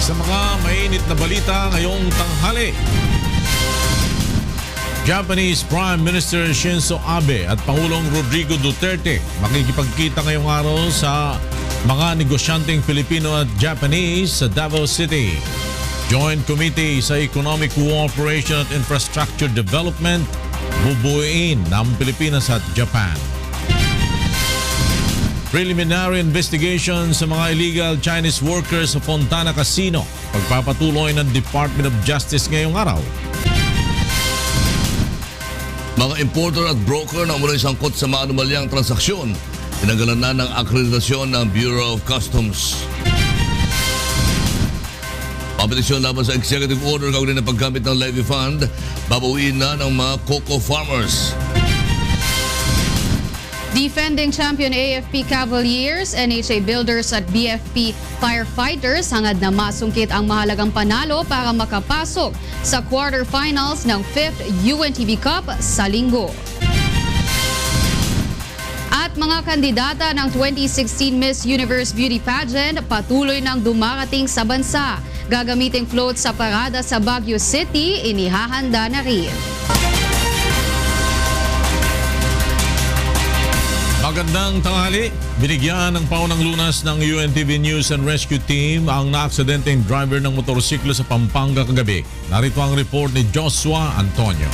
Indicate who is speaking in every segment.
Speaker 1: sa mga mainit na balita ngayong tanghali. Japanese Prime Minister Shinzo Abe at Pangulong Rodrigo Duterte makikipagkita ngayong araw sa mga negosyanteng Pilipino at Japanese sa Davao City. Joint Committee sa Economic Cooperation at Infrastructure Development bubuuin ng Pilipinas at Japan. Preliminary investigation sa mga illegal Chinese workers sa Fontana Casino pagpapatuloy ng Department of Justice ngayong araw.
Speaker 2: Mga importer at broker na mula sangkot sa mga anomalyang transaksyon, tinanggalan na ng akreditasyon ng Bureau of Customs. Kompetisyon laban sa executive order kaugnay ng paggamit ng levy fund, babawiin na ng mga cocoa farmers.
Speaker 3: Defending champion AFP Cavaliers, NHA Builders at BFP Firefighters hangad na masungkit ang mahalagang panalo para makapasok sa quarterfinals ng 5th UNTV Cup sa linggo. At mga kandidata ng 2016 Miss Universe Beauty Pageant patuloy nang dumarating sa bansa. Gagamiting float sa parada sa Baguio City, inihahanda na rin.
Speaker 1: Magandang tanghali. Binigyan ng paunang lunas ng UNTV News and Rescue Team ang naaksidenteng driver ng motorsiklo sa Pampanga kagabi. Narito ang report ni Joshua Antonio.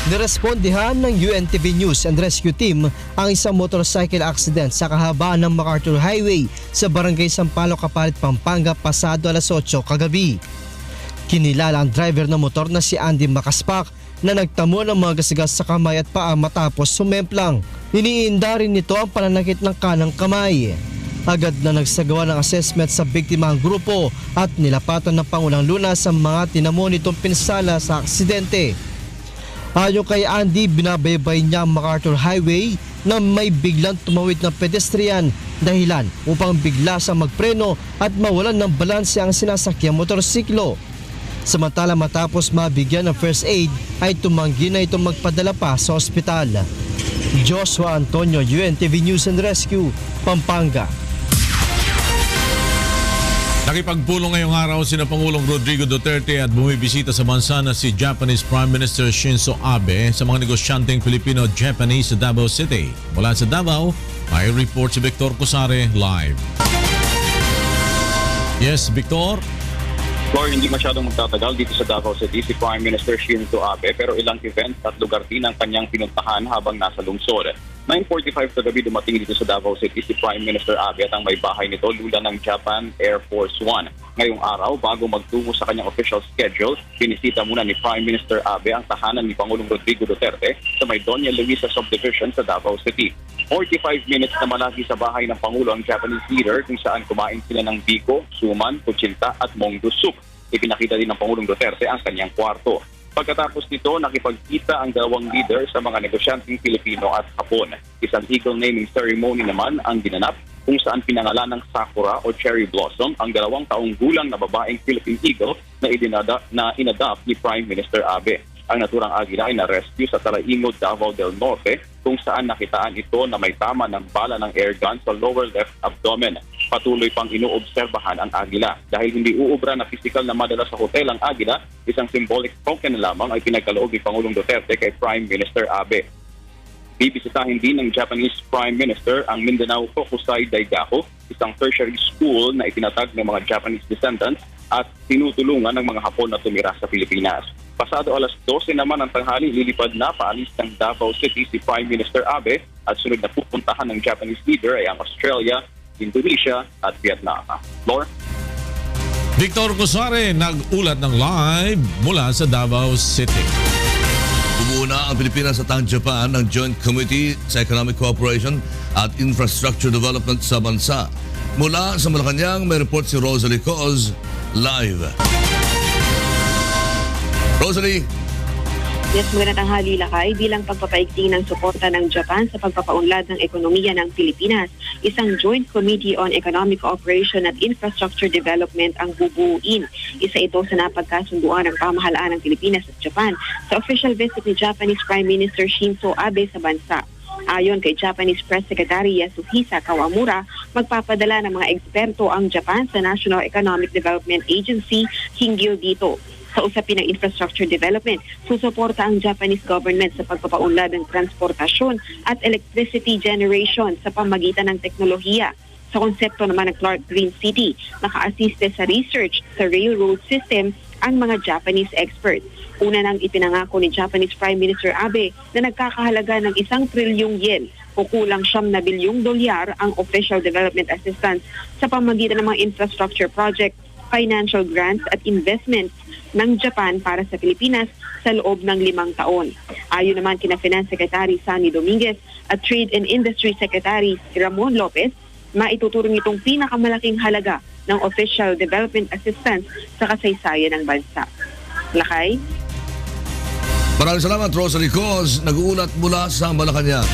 Speaker 4: Nirespondihan ng UNTV News and Rescue Team ang isang motorcycle accident sa kahabaan ng MacArthur Highway sa Barangay Sampaloc, Kapalit, Pampanga pasado alas 8 kagabi. Kinilala ang driver ng motor na si Andy Makaspak na nagtamo ng mga gasigas sa kamay at paa matapos sumemplang. Iniinda rin nito ang pananakit ng kanang kamay. Agad na nagsagawa ng assessment sa biktima ang grupo at nilapatan ng Pangulang Lunas ang mga tinamo nitong pinsala sa aksidente. Ayon kay Andy, binabaybay niya ang MacArthur Highway na may biglang tumawid na pedestrian dahilan upang bigla sa magpreno at mawalan ng balanse ang sinasakyang motorsiklo. Samantala matapos mabigyan ng first aid ay tumanggi na itong magpadala pa sa ospital. Joshua Antonio, UNTV News and Rescue, Pampanga.
Speaker 1: Nakipagpulong ngayong araw sina Pangulong Rodrigo Duterte at bumibisita sa bansa na si Japanese Prime Minister Shinzo Abe sa mga negosyanteng Filipino-Japanese sa Davao City. Mula sa Davao, may report si Victor Cosare live. Yes, Victor?
Speaker 5: Lord, hindi masyadong magtatagal dito sa Davao City si Prime Minister Shinzo Abe pero ilang events at lugar din ang kanyang pinuntahan habang nasa lungsod. 9:45 kagabi dumating dito sa Davao City si Prime Minister Abe at ang may bahay nito lula ng Japan Air Force One. Ngayong araw, bago magtungo sa kanyang official schedule, pinisita muna ni Prime Minister Abe ang tahanan ni Pangulong Rodrigo Duterte sa may Doña Luisa Subdivision sa Davao City. 45 minutes na malagi sa bahay ng Pangulo ang Japanese leader kung saan kumain sila ng biko, suman, kutsinta at mongdo soup. Ipinakita din ng Pangulong Duterte ang kanyang kwarto. Pagkatapos nito, nakipagkita ang dalawang leader sa mga negosyanteng Pilipino at Hapon. Isang eagle naming ceremony naman ang ginanap kung saan pinangalan ng Sakura o Cherry Blossom ang 2 taong gulang na babaeng Philippine eagle na inadopt ni Prime Minister Abe. Ang naturang agila ay na-rescue sa Talaingod, Davao del Norte kung saan nakitaan ito na may tama ng bala ng airgun sa lower left abdomen. Patuloy pang inuobserbahan ang agila. Dahil hindi uubra na pisikal na madala sa hotel ang agila, isang symbolic token na lamang ay pinagkaloob ni Pangulong Duterte kay Prime Minister Abe. Bibisitahin din ng Japanese Prime Minister ang Mindanao Hokusai Daigaku, isang tertiary school na itinatag ng mga Japanese descendants at tinutulungan ng mga Hapon na tumira sa Pilipinas. Pasado alas 12 naman ng tanghali, lilipad na paalis ng Davao City si Prime Minister Abe at sunod na pupuntahan ng Japanese leader ay ang Australia, Indonesia at Vietnam. Lord?
Speaker 1: Victor Cosare nag-ulat ng live mula sa Davao City.
Speaker 2: Bumuo na ang Pilipinas at ang Japan ng Joint Committee sa Economic Cooperation at Infrastructure Development sa bansa. Mula sa Malacanang, may report si Rosalie Coz live. Rosalie.
Speaker 6: Yes, magandang tanghali lakay. Bilang pagpapaigting ng suporta ng Japan sa pagpapaunlad ng ekonomiya ng Pilipinas, isang Joint Committee on Economic Cooperation at Infrastructure Development ang bubuuin. Isa ito sa napagkasunduan ng pamahalaan ng Pilipinas at Japan sa official visit ni Japanese Prime Minister Shinzo Abe sa bansa. Ayon kay Japanese Press Secretary Yasuhisa Kawamura, magpapadala ng mga eksperto ang Japan sa National Economic Development Agency hinggil dito. Sa usapin ng infrastructure development, susuporta ang Japanese government sa pagpapaunlad ng transportasyon at electricity generation sa pamagitan ng teknolohiya. Sa konsepto naman ng Clark Green City, naka-assiste sa research sa railroad system ang mga Japanese experts. Una nang ipinangako ni Japanese Prime Minister Abe na nagkakahalaga ng 1 trilyong yen o kulang $9 bilyong ang official development assistance sa pamagitan ng mga infrastructure project, financial grants at investments ng Japan para sa Pilipinas sa loob ng 5 taon. Ayon naman kina Finance Secretary Sunny Dominguez at Trade and Industry Secretary Ramon Lopez, maituturing itong pinakamalaking halaga ng official development assistance sa kasaysayan ng bansa. Lakay?
Speaker 2: Maraming salamat, Rosalie Coz. Nag-uulat mula sa Malacanang.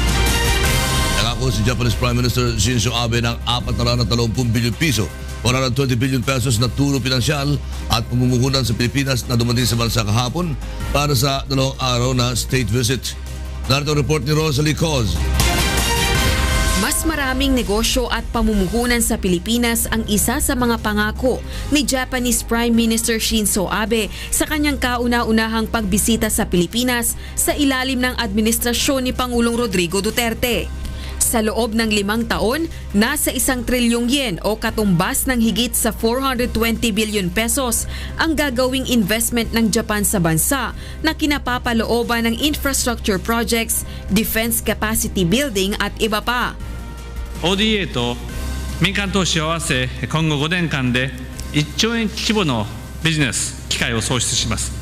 Speaker 2: Nangako si Japanese Prime Minister Shinzo Abe ng 430 bilyon piso, 120 billion pesos na tulong pinansyal at pamumuhunan sa Pilipinas na dumating sa bansa kahapon para sa 2 araw na state visit. Narito ang report ni Rosalie Coz.
Speaker 7: Mas maraming negosyo at pamumuhunan sa Pilipinas ang isa sa mga pangako ni Japanese Prime Minister Shinzo Abe sa kanyang kauna-unahang pagbisita sa Pilipinas sa ilalim ng administrasyon ni Pangulong Rodrigo Duterte. Sa loob ng 5 taon, nasa 1 trilyong yen o katumbas ng higit sa 420 billion pesos ang gagawing investment ng Japan sa bansa na kinapapalooban ng infrastructure projects, defense capacity building at iba pa.
Speaker 8: ODA と民間投資を合わせ今後5年間で1兆円規模のビジネス機会を創出します。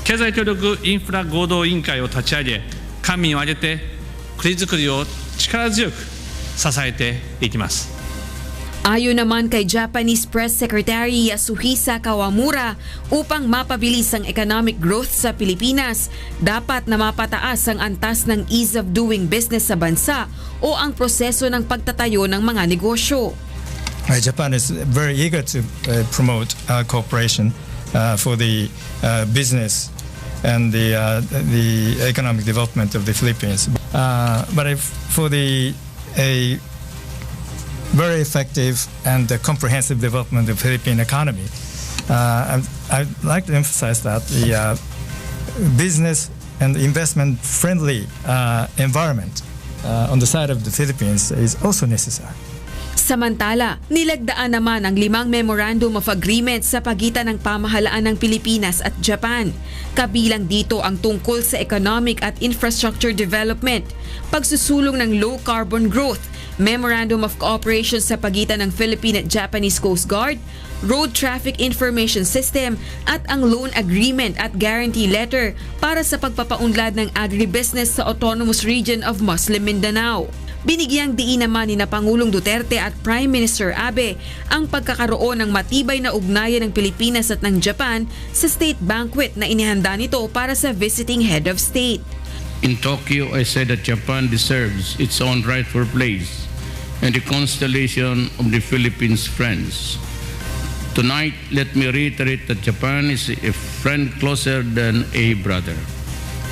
Speaker 8: 経済協力インフラ合同委員会を立ち上げ、官民を挙げて国づくりを力強く支えていきます。
Speaker 7: Ayon naman kay Japanese Press Secretary Yasuhisa Kawamura, upang mapabilis ang economic growth sa Pilipinas, dapat na mapataas ang antas ng ease of doing business sa bansa o ang proseso ng pagtatayo ng mga negosyo.
Speaker 9: Japan is very eager to promote cooperation for the business and the economic development of the Philippines. But for the very effective and comprehensive development of the Philippine economy, I'd like to emphasize that the business and investment-friendly environment on the side of the Philippines is also necessary.
Speaker 7: Samantala, nilagdaan naman ang 5 Memorandum of Agreement sa pagitan ng pamahalaan ng Pilipinas at Japan. Kabilang dito ang tungkol sa economic at infrastructure development, pagsusulong ng low carbon growth, Memorandum of Cooperation sa pagitan ng Philippine at Japanese Coast Guard, Road Traffic Information System at ang Loan Agreement at Guarantee Letter para sa pagpapaunlad ng agribusiness sa Autonomous Region of Muslim Mindanao. Binigyang diin naman ni Pangulong Duterte at Prime Minister Abe ang pagkakaroon ng matibay na ugnayan ng Pilipinas at ng Japan sa state banquet na inihanda nito para sa visiting head of state.
Speaker 10: In Tokyo, I said that Japan deserves its own rightful place in the constellation of the Philippines' friends. Tonight, let me reiterate that Japan is a friend closer than a brother.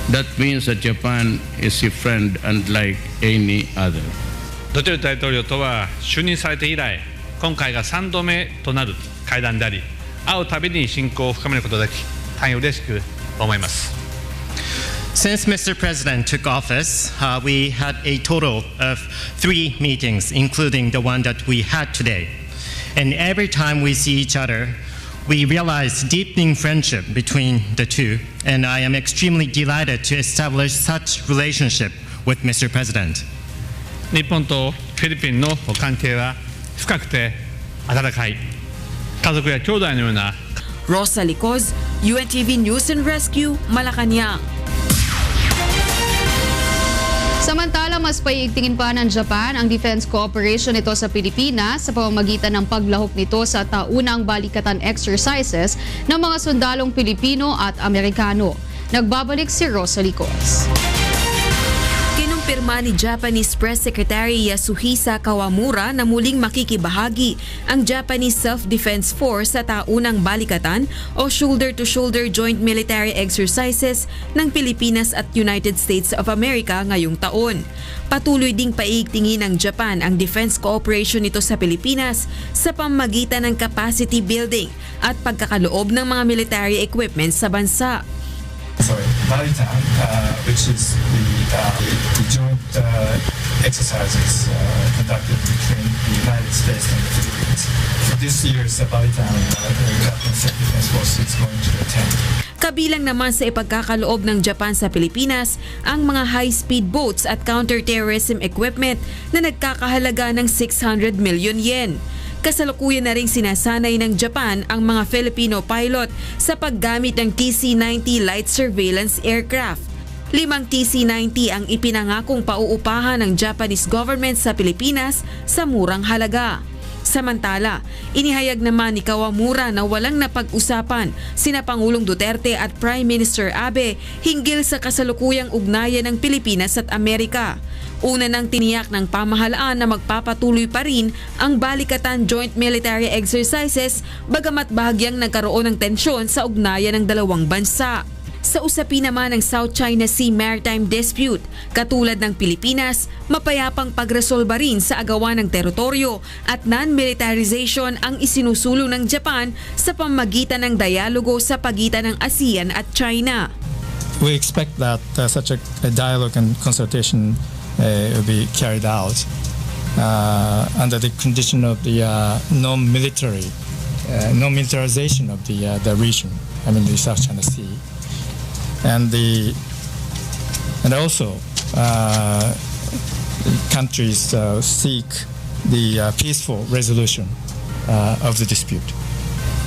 Speaker 10: That means that Japan is a friend unlike any other.
Speaker 8: ドゥテルテ大統領とは就任されて以来、今回が3度目となる会談であり、会うたびに親交を深めることができ、大変嬉しく思います。
Speaker 11: Since Mr. President took office, we had a total of 3 meetings, including the one that we had today. And every time we see each other, we realize deepening friendship between the two, and I am extremely delighted to establish such relationship with Mr. President.
Speaker 8: 日本とフィリピンの関係は深くて温かい、家族や兄弟のような。
Speaker 7: Rosalie Coz, UNTV News and Rescue, Malacanang.
Speaker 3: Samantala, mas paiigtingin pa ng Japan ang defense cooperation nito sa Pilipinas sa pamamagitan ng paglahok nito sa taunang balikatan exercises ng mga sundalong Pilipino at Amerikano. Nagbabalik si Rosalie Coz.
Speaker 7: Kinupirma ni Japanese Press Secretary Yasuhisa Kawamura na muling makikibahagi ang Japanese Self-Defense Force sa taunang balikatan o shoulder-to-shoulder joint military exercises ng Pilipinas at United States of America ngayong taon. Patuloy ding paigtingin ng Japan ang defense cooperation nito sa Pilipinas sa pamamagitan ng capacity building at pagkakaloob ng mga military equipment sa bansa.
Speaker 9: Balitan, which is the joint exercises conducted between the United States and the Philippines. So this year's Balitan, Japanese Self-Defense Force is going to attend.
Speaker 7: Kabilang naman sa ipagkakaloob ng Japan sa Pilipinas ang mga high-speed boats at counter-terrorism equipment na nagkakahalaga ng 600 million yen. Kasalukuyan na ring sinasanay ng Japan ang mga Filipino pilot sa paggamit ng TC-90 light surveillance aircraft. 5 TC-90 ang ipinangakong pauupahan ng Japanese government sa Pilipinas sa murang halaga. Samantala, inihayag naman ni Kawamura na walang napag-usapan sina Pangulong Duterte at Prime Minister Abe hinggil sa kasalukuyang ugnayan ng Pilipinas at Amerika. Una nang tiniyak ng pamahalaan na magpapatuloy pa rin ang balikatan joint military exercises bagamat bahagyang nagkaroon ng tensyon sa ugnayan ng dalawang bansa. Sa usapin naman ng South China Sea Maritime Dispute, katulad ng Pilipinas, mapayapang pagresolba rin sa agawan ng teritoryo at non-militarization ang isinusulong ng Japan sa pamamagitan ng dialogo sa pagitan ng ASEAN at China.
Speaker 9: We expect that such a dialogue and consultation will be carried out under the condition of the non-militarization of the region, I mean the South China Sea. And also countries seek the peaceful resolution of the dispute.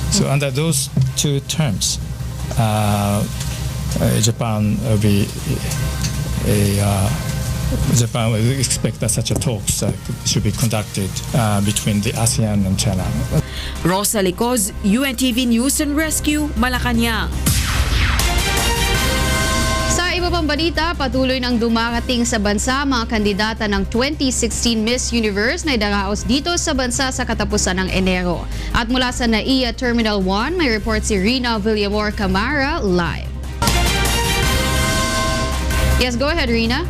Speaker 9: So under those two terms, Japan will expect that such a talks should be conducted between the ASEAN and China.
Speaker 7: Rosa Licoz, UNTV News and Rescue, Malacanang.
Speaker 3: Iba pang balita, patuloy nang dumarating sa bansa mga kandidata ng 2016 Miss Universe na idaraos dito sa bansa sa katapusan ng Enero. At mula sa NAIA Terminal 1, may report si Rina Villamor Camara live. Yes, go ahead, Rina.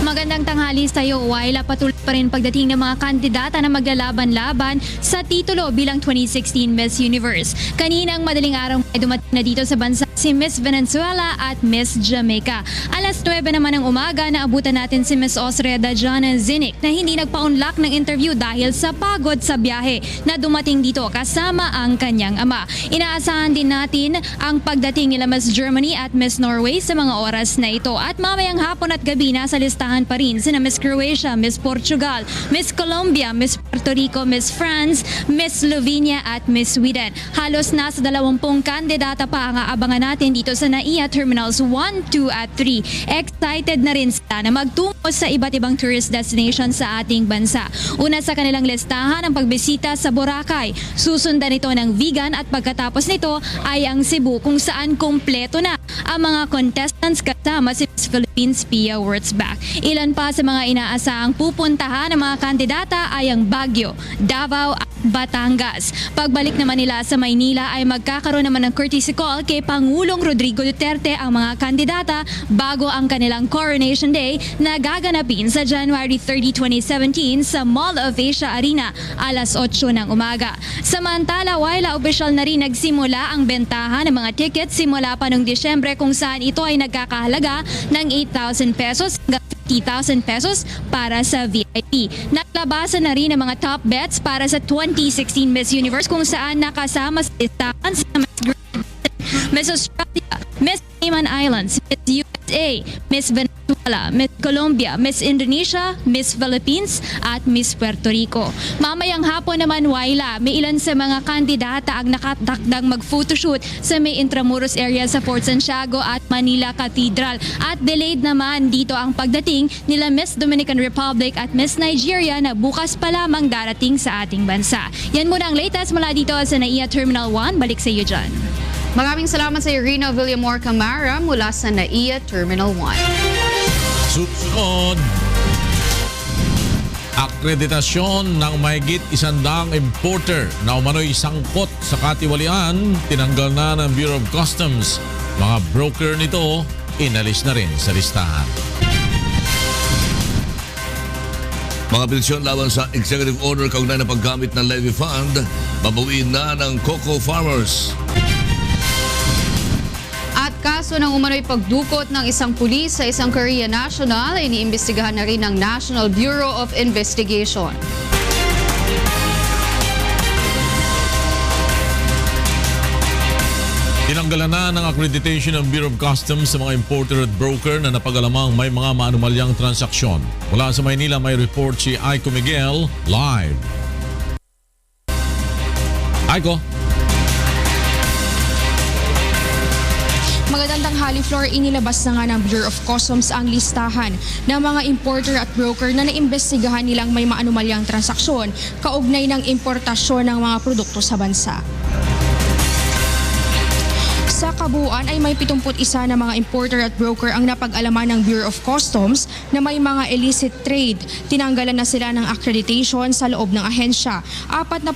Speaker 12: Magandang tanghali sa iyo, Waila. Patuloy pa rin pagdating ng mga kandidata na maglalaban-laban sa titulo bilang 2016 Miss Universe. Kaninang madaling araw ay dumating na dito sa bansa si Miss Venezuela at Miss Jamaica. Alas 9 naman ng umaga na abutan natin si Miss Austria Dajana Zinic na hindi nagpa-unlock ng interview dahil sa pagod sa biyahe na dumating dito kasama ang kanyang ama. Inaasahan din natin ang pagdating nila Miss Germany at Miss Norway sa mga oras na ito. At mamayang hapon at gabi nasa listahan pa rin sina Miss Croatia, Miss Portugal, Miss Colombia, Miss Puerto Rico, Miss France, Miss Slovenia at Miss Sweden. Halos nasa 20 kandidata pa ang aabangan natin dito sa NAIA Terminals 1, 2 at 3. Excited na rin sila na magtungo sa iba't ibang tourist destination sa ating bansa. Una sa kanilang listahan ang pagbisita sa Boracay. Susundan ito ng vegan at pagkatapos nito ay ang Cebu kung saan kompleto na ang mga contestants kasama si Miss Philippines Pia Wurtzbach. Ilan pa sa mga inaasahang pupuntahan ng mga kandidata ay ang Baguio, Davao at Batangas. Pagbalik naman nila sa Maynila ay magkakaroon naman ng courtesy call kay Pangulong Rodrigo Duterte ang mga kandidata bago ang kanilang Coronation Day na gaganapin sa January 30, 2017 sa Mall of Asia Arena alas 8 ng umaga. Samantala, Waila, opisyal na rin nagsimula ang bentahan ng mga tickets simula pa noong Disyembre kung saan ito ay nagkakahalaga ng 8,000 pesos hanggang 50,000 pesos para sa VIP. Naglabasan na rin ang mga top bets para sa 2016 Miss Universe kung saan nakasama sa listahan si Miss Australia, Miss Cayman Islands, Miss USA, Miss Venezuela, Miss Colombia, Miss Indonesia, Miss Philippines at Miss Puerto Rico. Mamayang hapon naman, Waila, may ilan sa mga kandidata ang nakatakdang mag-photoshoot sa may Intramuros area sa Fort Santiago at Manila Cathedral. At delayed naman dito ang pagdating nila Miss Dominican Republic at Miss Nigeria na bukas pa lamang darating sa ating bansa. Yan muna ang latest mula dito sa NAIA Terminal 1. Balik sa iyo, John.
Speaker 3: Maraming salamat sa Irina Villamor Camara mula sa NAIA Terminal 1.
Speaker 1: Susunod, akreditasyon ng mahigit 100 importer na umano'y sangkot sa katiwalian, tinanggal na ng Bureau of Customs. Mga broker nito, inalis na rin sa listahan.
Speaker 2: Mga petisyon laban sa executive order kaugnay na paggamit ng levy fund, babawiin na ng cocoa farmers.
Speaker 3: At kaso ng umano'y pagdukot ng isang pulis sa isang Korean national, iniimbestigahan na rin ng National Bureau of Investigation.
Speaker 1: Tinanggalan na ng accreditation ng Bureau of Customs sa mga importer at broker na napag-alamang may mga maanumalyang transaksyon. Mula sa Maynila, may report si Aiko Miguel live. Aiko.
Speaker 13: Magandang tanghali, Floor. Inilabas na nga ng Bureau of Customs ang listahan ng mga importer at broker na naimbestigahan nilang may maanumalyang transaksyon kaugnay ng importasyon ng mga produkto sa bansa. Sa kabuuan ay may 71 na mga importer at broker ang napag-alaman ng Bureau of Customs na may mga illicit trade. Tinanggalan na sila ng accreditation sa loob ng ahensya. 44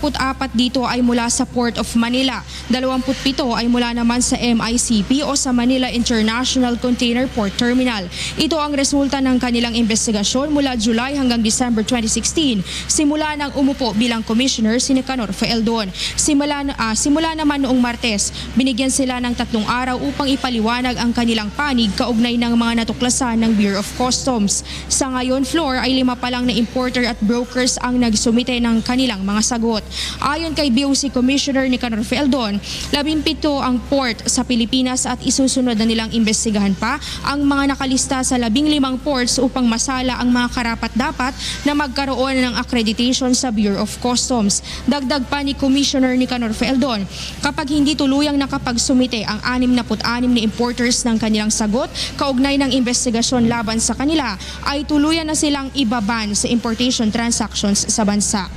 Speaker 13: dito ay mula sa Port of Manila. 27 ay mula naman sa MICP o sa Manila International Container Port Terminal. Ito ang resulta ng kanilang investigasyon mula July hanggang December 2016. Simula nang umupo bilang commissioner si Nicanor Fealdon. Simula naman noong Martes, binigyan sila ng 3 araw upang ipaliwanag ang kanilang panig kaugnay ng mga natuklasan ng Bureau of Customs. Sa ngayon, Floor, ay 5 pa lang na importer at brokers ang nagsumite ng kanilang mga sagot. Ayon kay BOC Commissioner Nicanor Fealdon, 17 ang port sa Pilipinas at isusunod na nilang imbestigahan pa ang mga nakalista sa 15 ports upang masala ang mga karapat-dapat na magkaroon ng accreditation sa Bureau of Customs. Dagdag pa ni Commissioner Nicanor Fealdon, kapag hindi tuluyang nakapagsumite ang 66 na importers ng kanilang sagot kaugnay ng investigasyon laban sa kanila, ay tuluyan na silang ibaban sa importation transactions sa bansa.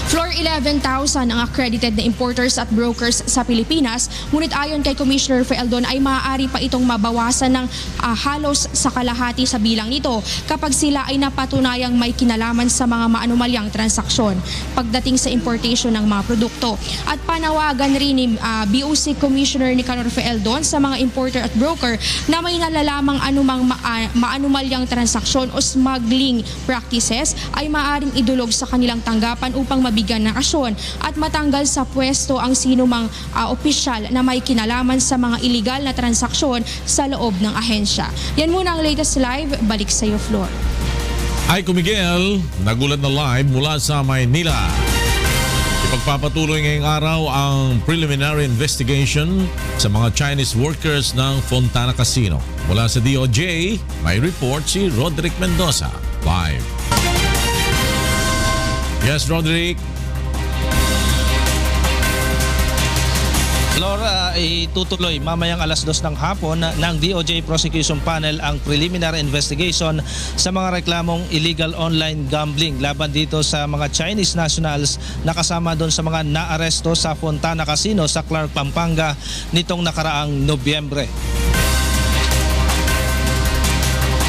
Speaker 13: Floor, 11,000 ang accredited na importers at brokers sa Pilipinas, ngunit ayon kay Commissioner Fealdon ay maaari pa itong mabawasan ng halos sa kalahati sa bilang nito kapag sila ay napatunayang may kinalaman sa mga maanumalyang transaksyon pagdating sa importation ng mga produkto. At panawagan rin ni BOC Commissioner Nicanor Fealdon sa mga importer at broker na may nalalamang anumang maanumalyang transaksyon o smuggling practices ay maaaring idulog sa kanilang tanggapan upang mabigyan ng aksyon at matanggal sa pwesto ang sinumang opisyal na may kinalaman sa mga illegal na transaksyon sa loob ng ahensya. Yan muna ang latest live. Balik sa iyo, Floor.
Speaker 1: Aiko Miguel, nagulat na live mula sa Maynila. Ipagpapatuloy ngayong araw ang preliminary investigation sa mga Chinese workers ng Fontana Casino. Mula sa DOJ, may report si Roderick Mendoza. Live. Yes, Roderick.
Speaker 14: Flora, itutuloy mamayang alas 2 ng hapon ng DOJ Prosecution Panel ang preliminary investigation sa mga reklamong illegal online gambling laban dito sa mga Chinese nationals na kasama doon sa mga naaresto sa Fontana Casino sa Clark, Pampanga nitong nakaraang Nobyembre.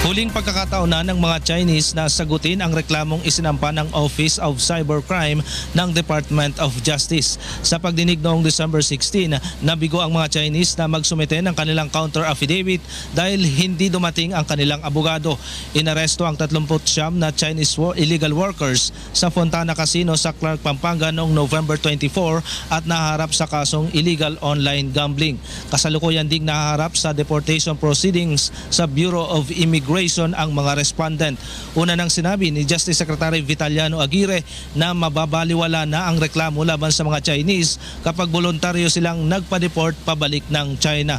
Speaker 14: Huling pagkakataon na ng mga Chinese na sagutin ang reklamong isinampa ng Office of Cybercrime ng Department of Justice. Sa pagdinig noong December 16, nabigo ang mga Chinese na magsumite ng kanilang counter affidavit dahil hindi dumating ang kanilang abogado. Inaresto ang 39 na Chinese illegal workers sa Fontana Casino sa Clark, Pampanga noong November 24 at naharap sa kasong illegal online gambling. Kasalukuyan ding naharap sa deportation proceedings sa Bureau of Immigration ang mga respondent. Una nang sinabi ni Justice Secretary Vitaliano Aguirre na mababaliwala na ang reklamo laban sa mga Chinese kapag voluntaryo silang nagpa-deport pabalik ng China.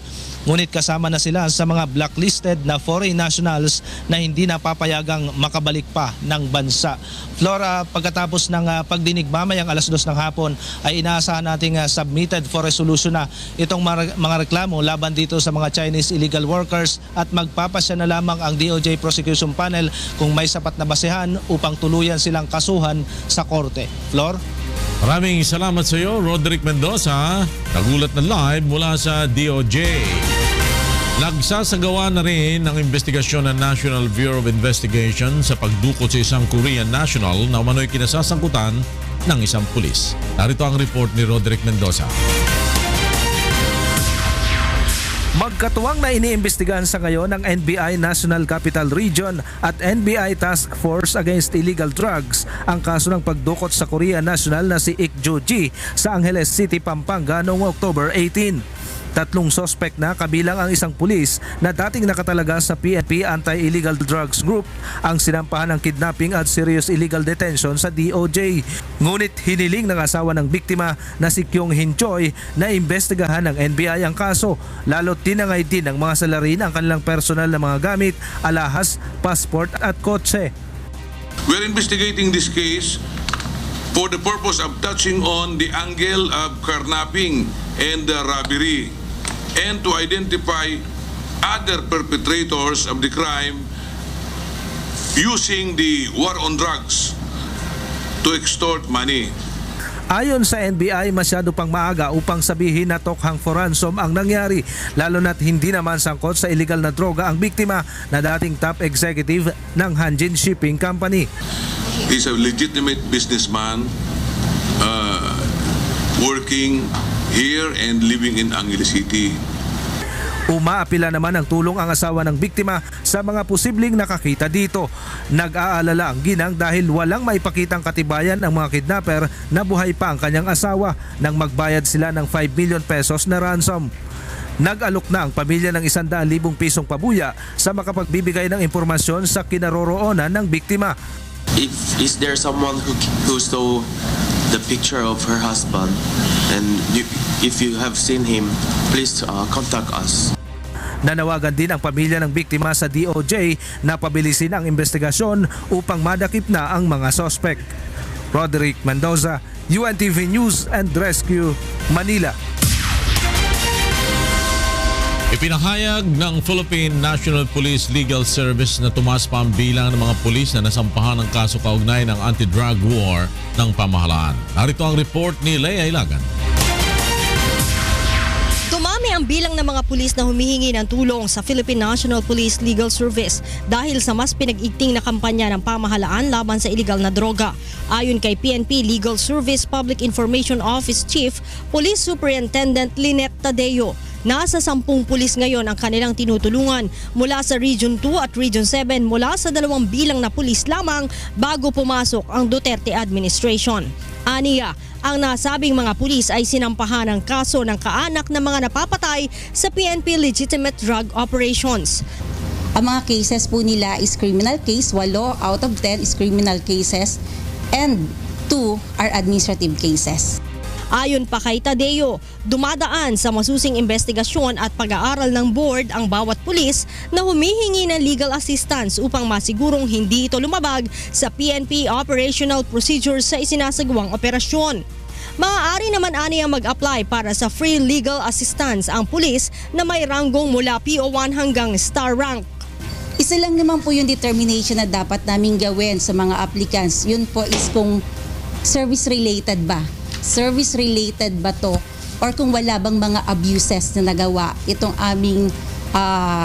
Speaker 14: Ngunit kasama na sila sa mga blacklisted na foreign nationals na hindi napapayagang makabalik pa ng bansa. Flora, pagkatapos ng pagdinig mamayang alas 2 ng hapon ay inaasahan nating submitted for resolution na itong mga reklamo laban dito sa mga Chinese illegal workers at magpapasya na lamang ang DOJ Prosecution Panel kung may sapat na basehan upang tuluyan silang kasuhan sa korte. Flor?
Speaker 1: Maraming salamat sa iyo, Roderick Mendoza. Nagulat na live mula sa DOJ. Nagsasagawa na rin ang investigasyon ng National Bureau of Investigation sa pagdukot sa isang Korean national na umano'y kinasasangkutan ng isang pulis. Narito ang report ni Roderick Mendoza.
Speaker 14: Magkatuwang na iniimbestigahan sa ngayon ng NBI National Capital Region at NBI Task Force Against Illegal Drugs ang kaso ng pagdukot sa Korean national na si Ik Jo-ji sa Angeles City, Pampanga noong October 18. 3 sospek na kabilang ang isang pulis na dating nakatalaga sa PNP Anti-Illegal Drugs Group ang sinampahan ng kidnapping at serious illegal detention sa DOJ. Ngunit hiniling ng asawa ng biktima na si Kyung Hin Choi na imbestigahan ng NBI ang kaso, lalo't tinangay din ng mga salarin ang kanilang personal na mga gamit, alahas, passport at kotse.
Speaker 15: We're investigating this case for the purpose of touching on the angle of kidnapping and robbery, and to identify other perpetrators of the crime using the war on drugs to extort money.
Speaker 14: Ayon sa NBI, masyado pang maaga upang sabihin na tokhang for ransom ang nangyari, lalo na't hindi naman sangkot sa illegal na droga ang biktima na dating top executive ng Hanjin Shipping Company.
Speaker 15: He's a legitimate businessman working here and living in Angeles City.
Speaker 14: Umaapila naman ng tulong ang asawa ng biktima sa mga posibleng nakakita dito. Nag-aalala ang ginang dahil walang maipakitang katibayan ang mga kidnapper na buhay pa ang kanyang asawa nang magbayad sila ng 5 million pesos na ransom. Nag-alok na ang pamilya ng 100,000 pisong pabuya sa makapagbibigay ng impormasyon sa kinaroroonan ng biktima.
Speaker 16: Is there someone who saw the picture of her husband, and if you have seen him, please contact us.
Speaker 14: Nanawagan din ang pamilya ng biktima sa DOJ na pabilisin ang investigasyon upang madakip na ang mga sospek. Roderick Mendoza, UNTV News and Rescue, Manila.
Speaker 1: Ipinahayag ng Philippine National Police Legal Service na tumaas pa ang bilang ng mga pulis na nasampahan ng kaso kaugnay ng anti-drug war ng pamahalaan. Narito ang report ni Lea Ilagan.
Speaker 17: Dumami ang bilang ng mga pulis na humihingi ng tulong sa Philippine National Police Legal Service dahil sa mas pinag-igting na kampanya ng pamahalaan laban sa iligal na droga. Ayon kay PNP Legal Service Public Information Office Chief Police Superintendent Lynette Tadeo, nasa 10 pulis ngayon ang kanilang tinutulungan mula sa Region 2 at Region 7 mula sa 2 bilang na pulis lamang bago pumasok ang Duterte administration. Aniya, ang nasabing mga pulis ay sinampahan ng kaso ng kaanak ng mga napapatay sa PNP legitimate drug operations.
Speaker 18: Ang mga cases po nila is criminal case, 8 out of 10 is criminal cases and 2 are administrative cases.
Speaker 17: Ayon pa kay Tadeo, dumadaan sa masusing investigasyon at pag-aaral ng board ang bawat pulis na humihingi ng legal assistance upang masigurong hindi ito lumabag sa PNP operational procedures sa isinasagawang operasyon. Maaari naman aniyang mag-apply para sa free legal assistance ang pulis na may ranggong mula PO1 hanggang star rank.
Speaker 18: Isa lang naman po yung determination na dapat naming gawin sa mga applicants. Yun po is kung service-related ba? Service-related ba to? Or kung wala bang mga abuses na nagawa itong aming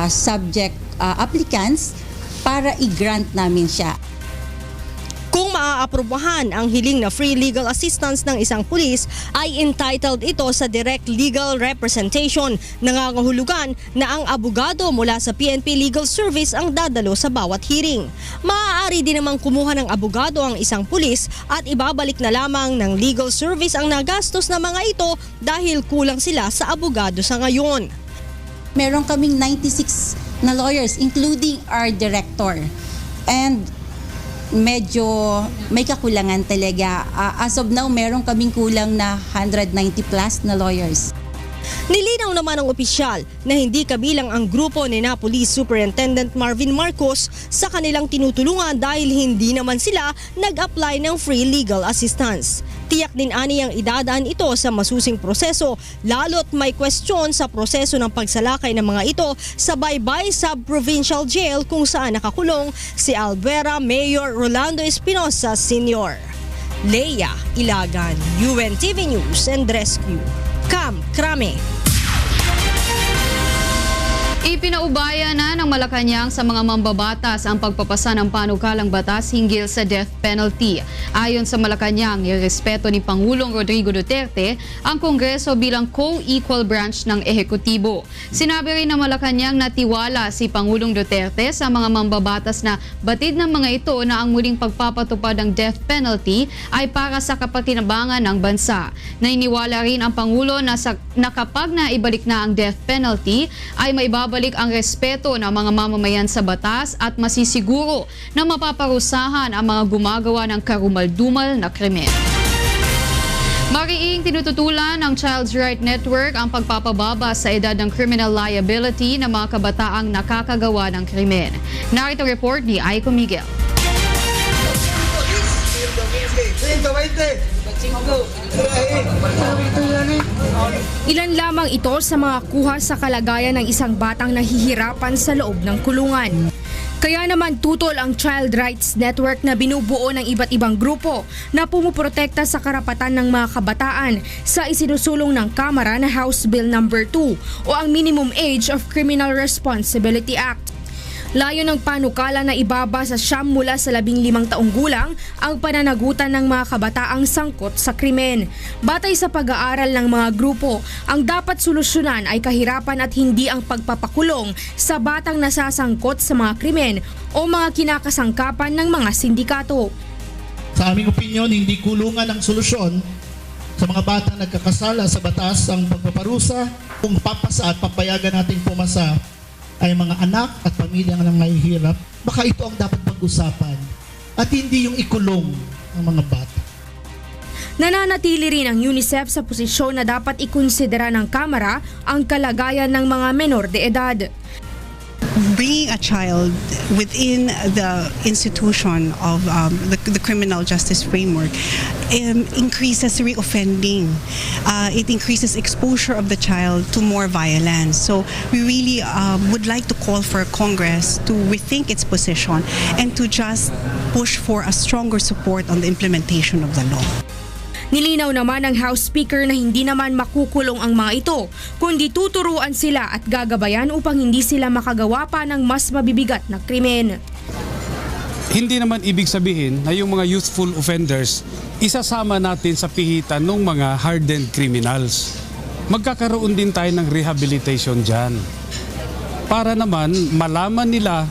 Speaker 18: subject applicants para i-grant namin siya.
Speaker 17: Kung maaaprubahan ang hiling na free legal assistance ng isang pulis, ay entitled ito sa direct legal representation. Nangangahulugan na ang abogado mula sa PNP Legal Service ang dadalo sa bawat hearing. Maaari din namang kumuha ng abogado ang isang pulis at ibabalik na lamang ng legal service ang nagastos na mga ito dahil kulang sila sa abogado sa ngayon.
Speaker 18: Meron kaming 96 na lawyers including our director. And medyo may kakulangan talaga. As of now, meron kaming kulang na 190 plus na lawyers.
Speaker 17: Nilinaw naman ng opisyal na hindi kabilang ang grupo ni na Police Superintendent Marvin Marcos sa kanilang tinutulungan dahil hindi naman sila nag-apply ng free legal assistance. Tiyak din aniyang idadaan ito sa masusing proseso, lalo't may question sa proseso ng pagsalakay ng mga ito sa Baybay Sub-Provincial Jail kung saan nakakulong si Albuera Mayor Rolando Espinosa Sr. Leia Ilagan, UNTV News and Rescue. Cam Krame.
Speaker 3: Ipinaubaya na ng Malacanang sa mga mambabatas ang pagpapasa ng panukalang batas hinggil sa death penalty. Ayon sa Malacanang, irespeto ni Pangulong Rodrigo Duterte ang Kongreso bilang co-equal branch ng ehekutibo. Sinabi rin ng Malacanang na tiwala si Pangulong Duterte sa mga mambabatas na batid ng mga ito na ang muling pagpapatupad ng death penalty ay para sa kapakinabangan ng bansa. Nainiwala rin ang Pangulo na kapag naibalik na ang death penalty ay maibabalik ang respeto ng mga mamamayan sa batas at masisiguro na mapaparusahan ang mga gumagawa ng karumal-dumal na krimen. Mariing tinututulan ng Child's Right Network ang pagpapababa sa edad ng criminal liability ng mga kabataang nakakagawa ng krimen. Narito report ni Aiko Miguel.
Speaker 13: Ilan lamang ito sa mga kuha sa kalagayan ng isang batang nahihirapan sa loob ng kulungan. Kaya naman tutol ang Child Rights Network na binubuo ng iba't ibang grupo na pumuprotekta sa karapatan ng mga kabataan sa isinusulong ng Kamara na House Bill No. 2 o ang Minimum Age of Criminal Responsibility Act. Layo ng panukala na ibaba sa 9 mula sa 15 taong gulang ang pananagutan ng mga kabataang sangkot sa krimen. Batay sa pag-aaral ng mga grupo, ang dapat solusyonan ay kahirapan at hindi ang pagpapakulong sa batang nasasangkot sa mga krimen o mga kinakasangkapan ng mga sindikato.
Speaker 19: Sa aming opinyon, hindi kulungan ang solusyon sa mga batang nagkakasala sa batas ang pagpaparusa. Kung papasa at papayagan natin pumasa ay mga anak at pamilya ng mahihirap, baka ito ang dapat pag-usapan at hindi yung ikulong ng mga bata.
Speaker 13: Nananatili rin ang UNICEF sa posisyon na dapat ikonsidera ng Kamara ang kalagayan ng mga menor de edad.
Speaker 20: Bringing a child within the institution of the criminal justice framework increases reoffending. It increases exposure of the child to more violence. So we really would like to call for Congress to rethink its position and to just push for a stronger support on the implementation of the law.
Speaker 13: Nilinaw naman ng House Speaker na hindi naman makukulong ang mga ito, kundi tuturuan sila at gagabayan upang hindi sila makagawa pa ng mas mabibigat na krimen.
Speaker 21: Hindi naman ibig sabihin na yung mga youthful offenders, isasama natin sa pihitan ng mga hardened criminals. Magkakaroon din tayo ng rehabilitation dyan. Para naman malaman nila,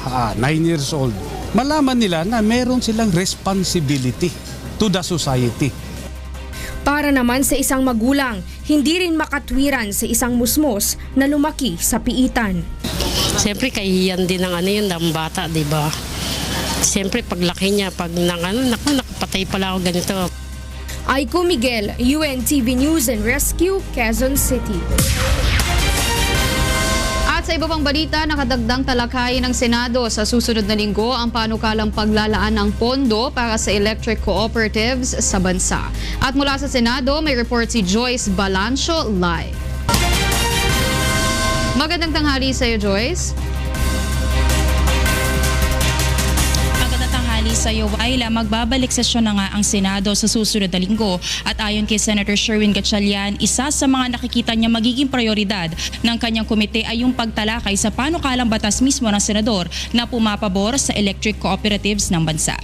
Speaker 21: 9 years old, malaman nila na meron silang responsibility to the society.
Speaker 13: Para naman sa isang magulang, hindi rin makatwiran sa isang musmos na lumaki sa piitan.
Speaker 22: Siyempre kahihiyan din ng bata, di ba? Siyempre paglaki niya, pag nakapatay pala ako ganito.
Speaker 13: Aiko Miguel, UNTV News and Rescue, Quezon City.
Speaker 3: Sa iba pang balita, nakadagdang talakayin ng Senado sa susunod na linggo ang panukalang paglalaan ng pondo para sa electric cooperatives sa bansa. At mula sa Senado, may report si Joyce Balancio live. Magandang tanghali sa iyo, Joyce.
Speaker 23: Sa iyo, Waila, magbabalik sesyon na nga ang Senado sa susunod na linggo at ayon kay Senator Sherwin Gatchalian, isa sa mga nakikita niya magiging prioridad ng kanyang komite ay yung pagtalakay sa panukalang batas mismo ng senador na pumapabor sa electric cooperatives ng bansa.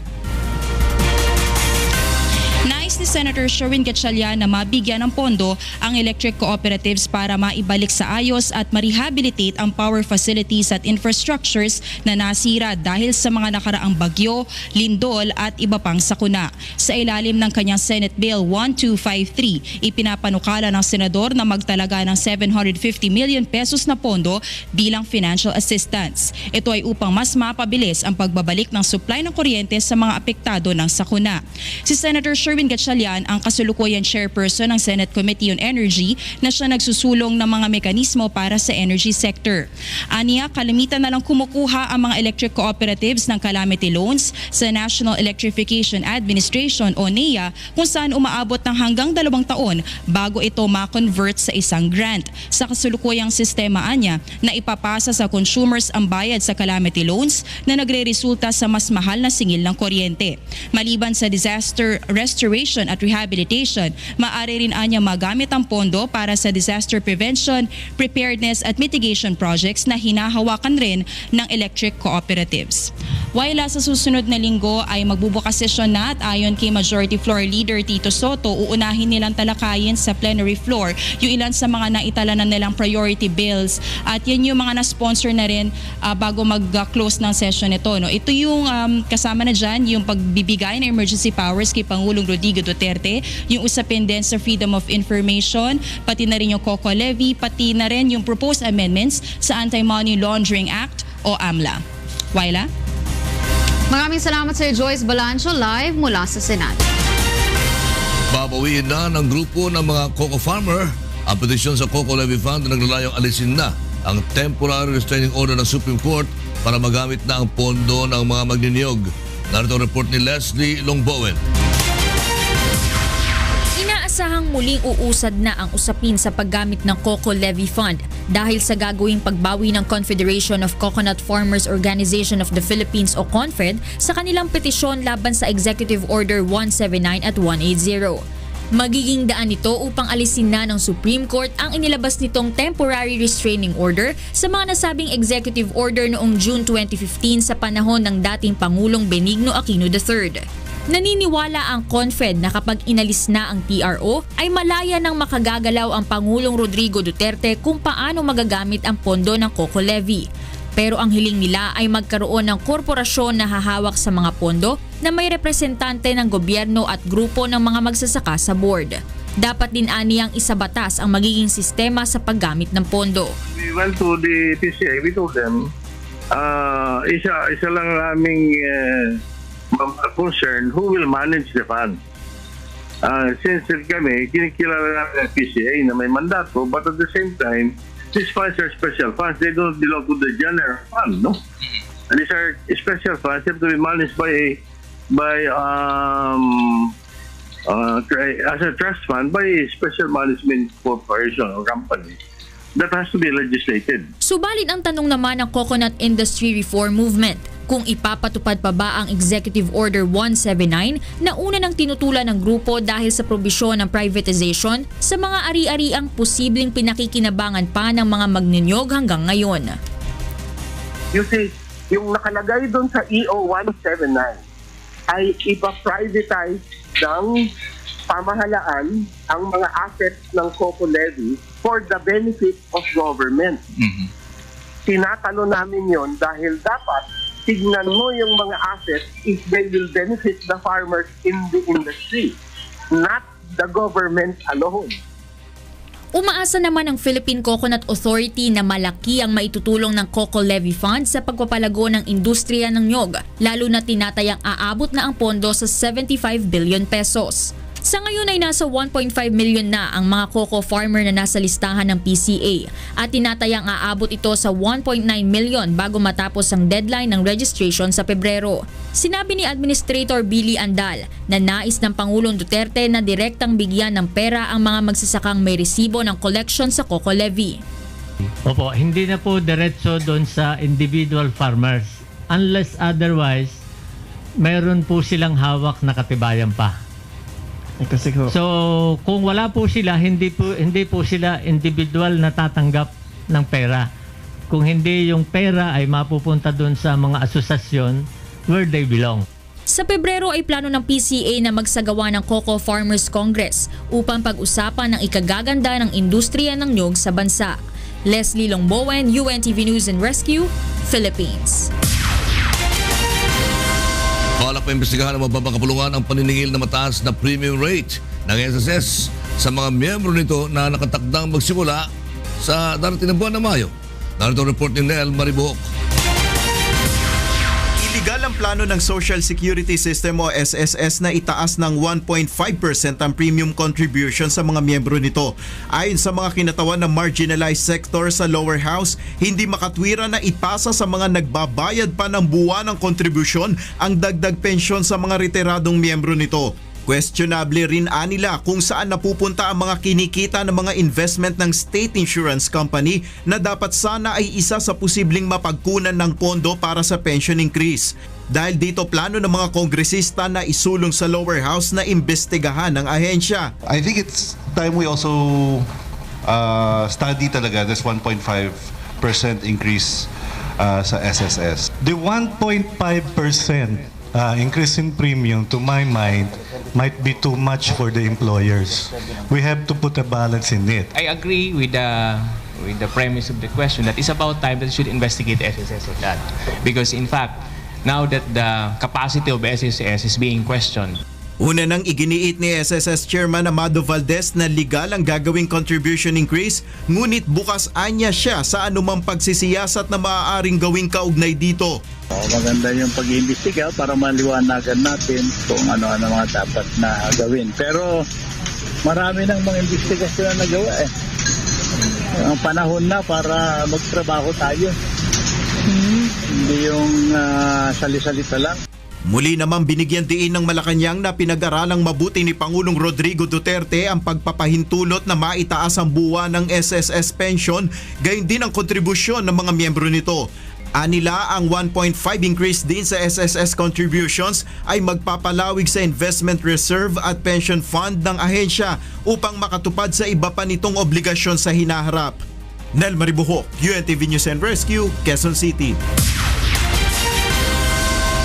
Speaker 23: Nais ni Senator Sherwin Gatchalian na mabigyan ng pondo ang electric cooperatives para maibalik sa ayos at ma-rehabilitate ang power facilities at infrastructures na nasira dahil sa mga nakaraang bagyo, lindol at iba pang sakuna. Sa ilalim ng kanyang Senate Bill 1253, ipinapanukala ng senador na magtalaga ng 750 million pesos na pondo bilang financial assistance. Ito ay upang mas mapabilis ang pagbabalik ng supply ng kuryente sa mga apektado ng sakuna. Si Senator Sherwin Gatchalian Gatchalian ang kasalukuyan chairperson ng Senate Committee on Energy na siya nagsusulong ng mga mekanismo para sa energy sector. Aniya, kalimitan na lang kumukuha ang mga electric cooperatives ng calamity loans sa National Electrification Administration o NEA kung saan umaabot ng hanggang 2 taon bago ito ma-convert sa isang grant. Sa kasalukuyang sistema anya na ipapasa sa consumers ang bayad sa calamity loans na nagre-resulta sa mas mahal na singil ng kuryente. Maliban sa disaster restoration at rehabilitation, maaari rin anya magamit ang pondo para sa disaster prevention, preparedness at mitigation projects na hinahawakan rin ng electric cooperatives. Waila sa susunod na linggo ay magbubukas sesyon na at ayon kay Majority Floor Leader Tito Soto, uunahin nilang talakayin sa plenary floor yung ilan sa mga naitala na nilang priority bills at yan yung mga na-sponsor na rin bago mag-close ng session nito. No? Ito yung kasama na dyan, yung pagbibigay ng emergency powers kay Pangulong Rodrigo Duterte, yung usapin din sa freedom of information, pati na rin yung COCO levy, pati na rin yung proposed amendments sa Anti-Money Laundering Act o AMLA. Waila?
Speaker 3: Maraming salamat sa Joyce Balancho live mula sa Senado.
Speaker 2: Babawiin na ng grupo ng mga cocoa farmer ang petisyon sa Coco Levy Fund na naglalayong alisin na ang temporary restraining order ng Supreme Court para magamit na ang pondo ng mga magniniyog. Narito ang report ni Leslie Longbowen.
Speaker 4: Inaasahang muling uusad na ang usapin sa paggamit ng Coco Levy Fund dahil sa gagawing pagbawi ng Confederation of Coconut Farmers Organization of the Philippines o CONFED sa kanilang petisyon laban sa Executive Order 179 at 180. Magiging daan nito upang alisin na ng Supreme Court ang inilabas nitong temporary restraining order sa mga nasabing executive order noong June 2015 sa panahon ng dating Pangulong Benigno Aquino III. Naniniwala ang CONFED na kapag inalis na ang TRO ay malaya nang makagagalaw ang Pangulong Rodrigo Duterte kung paano magagamit ang pondo ng Coco Levy. Pero ang hiling nila ay magkaroon ng korporasyon na hahawak sa mga pondo na may representante ng gobyerno at grupo ng mga magsasaka sa board. Dapat din aniyang isabatas ang magiging sistema sa paggamit ng pondo.
Speaker 5: We went to the PCA, we told them, isa lang aming concern, who will manage the fund? Since kami, kinikilala namin ang PCA na may mandato, but at the same time, these funds are special funds. They don't belong to the general fund, no? And these are special funds. They have to be managed as a trust fund by a special management corporation or company. That has to be legislated.
Speaker 4: Subalit ang tanong naman ng Coconut Industry Reform Movement, kung ipapatupad pa ba ang Executive Order 179 na una nang tinutulan ng grupo dahil sa probisyon ng privatization sa mga ari-ariang posibleng pinakikinabangan pa ng mga magninyog hanggang ngayon.
Speaker 6: You see, yung nakalagay doon sa EO 179 ay ipa-privatize ng pamahalaan ang mga assets ng Coco Levy for the benefit of government. Tinatalo namin yon dahil dapat tignan mo yung mga assets if they will benefit the farmers in the industry, not the government alone.
Speaker 4: Umaasa naman ang Philippine Coconut Authority na malaki ang maitutulong ng Coco Levy Fund sa pagpapalago ng industriya ng nyog, lalo na tinatayang aabot na ang pondo sa 75 billion pesos. Sa ngayon ay nasa 1.5 million na ang mga cocoa farmer na nasa listahan ng PCA at tinatayang aabot ito sa 1.9 million bago matapos ang deadline ng registration sa Pebrero. Sinabi ni Administrator Billy Andal na nais ng Pangulong Duterte na direktang bigyan ng pera ang mga magsasakang may resibo ng collection sa Coco Levy.
Speaker 24: Opo, hindi na po diretso doon sa individual farmers. Unless otherwise, mayroon po silang hawak na katibayan pa. So, kung wala po sila, hindi po sila individual na tatanggap ng pera. Kung hindi yung pera ay mapupunta doon sa mga asosasyon where they belong.
Speaker 4: Sa Pebrero ay plano ng PCA na magsagawa ng Cocoa Farmers Congress upang pag-usapan ang ikagaganda ng industriya ng nyog sa bansa. Leslie Longbowen, UNTV News and Rescue, Philippines.
Speaker 2: Balak pa imbestigahan ng mababang kapulungan ang paniningil na mataas na premium rate ng SSS sa mga miyembro nito na nakatakdang magsimula sa darating na buwan ng Mayo. Narito ang report ni Nel Maribuok.
Speaker 8: Iligal ang plano ng Social Security System o SSS na itaas ng 1.5% ang premium contribution sa mga miyembro nito. Ayon sa mga kinatawan ng marginalized sector sa lower house, hindi makatwira na ipasa sa mga nagbabayad pa ng buwan ng kontribusyon ang dagdag pensyon sa mga retiradong miyembro nito. Questionable rin anila kung saan napupunta ang mga kinikita ng mga investment ng state insurance company na dapat sana ay isa sa posibleng mapagkunan ng pondo para sa pension increase. Dahil dito plano ng mga kongresista na isulong sa lower house na imbestigahan ng ahensya.
Speaker 9: I think it's time we also study talaga this 1.5% increase sa SSS.
Speaker 10: The 1.5% increase in premium, to my mind, might be too much for the employers. We have to put a balance in it.
Speaker 11: I agree with the premise of the question that it's about time that we should investigate SSS of that. Because in fact, now that the capacity of SSS is being questioned,
Speaker 8: una nang iginiit ni SSS Chairman Amado Valdez na legal ang gagawing contribution increase, ngunit bukas anya siya sa anumang pagsisiyasat na maaaring gawing kaugnay dito.
Speaker 25: Maganda yung pag-iimbestiga para maliwanagan natin kung ano-ano mga dapat na gawin. Pero marami nang mga investigasyon na nagawa eh. Ang panahon na para magtrabaho tayo. Hindi yung sali-salita lang.
Speaker 8: Muli naman binigyan diin ng Malacanang na pinag-aralang mabuti ni Pangulong Rodrigo Duterte ang pagpapahintulot na maitaas ang buwan ng SSS pension, gayon din ang kontribusyon ng mga miyembro nito. Anila ang 1.5 increase din sa SSS contributions ay magpapalawig sa investment reserve at pension fund ng ahensya upang makatupad sa iba pa nitong obligasyon sa hinaharap. Nel Maribuhok, UNTV News and Rescue, Quezon City.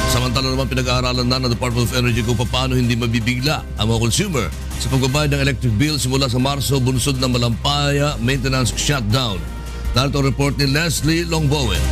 Speaker 2: Samantala naman pinag-aaralan na ng Department of Energy kung paano hindi mabibigla ang mga consumer sa pagbabayad ng electric bill simula sa Marso bunsod ng Malampaya maintenance shutdown. Narito ang report ni Leslie Longbowen.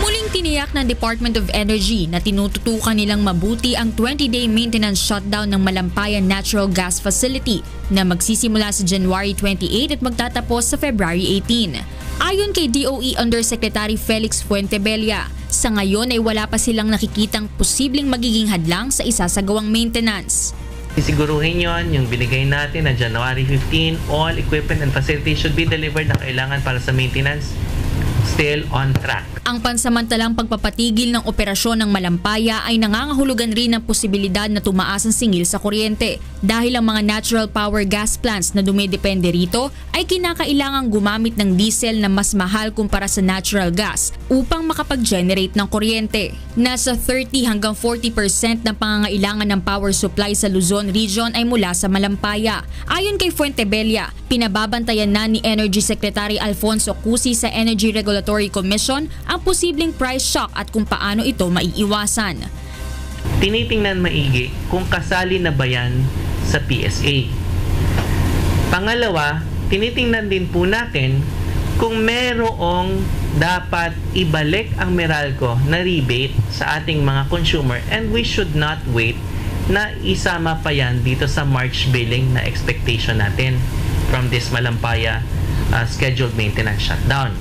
Speaker 4: Muling tiniyak ng Department of Energy na tinututukan nilang mabuti ang 20-day maintenance shutdown ng Malampaya Natural Gas Facility na magsisimula sa January 28 at magtatapos sa February 18. Ayon kay DOE Undersecretary Felix Fuentebella, sa ngayon ay wala pa silang nakikitang posibleng magiging hadlang sa isasagawang maintenance.
Speaker 26: Sisiguruhin yon yung binigay natin na January 15, all equipment and facilities should be delivered na kailangan para sa maintenance, still on track.
Speaker 4: Ang pansamantalang pagpapatigil ng operasyon ng Malampaya ay nangangahulugan rin ng posibilidad na tumaas ang singil sa kuryente dahil ang mga natural power gas plants na dumidepende rito ay kinakailangang gumamit ng diesel na mas mahal kumpara sa natural gas upang makapag-generate ng kuryente. Nasa 30 hanggang 40% ng pangangailangan ng power supply sa Luzon region ay mula sa Malampaya. Ayon kay Fuentebella, pinababantayan na ni Energy Secretary Alfonso Cusi sa Energy Regulatory Commission ang posibleng price shock at kung paano ito maiiwasan.
Speaker 26: Tinitingnan maigi kung kasali na ba yan sa PSA. Pangalawa, tinitingnan din po natin kung merong dapat ibalik ang Meralco na rebate sa ating mga consumer, and we should not wait na isama pa yan dito sa March billing na expectation natin from this Malampaya scheduled maintenance shutdown.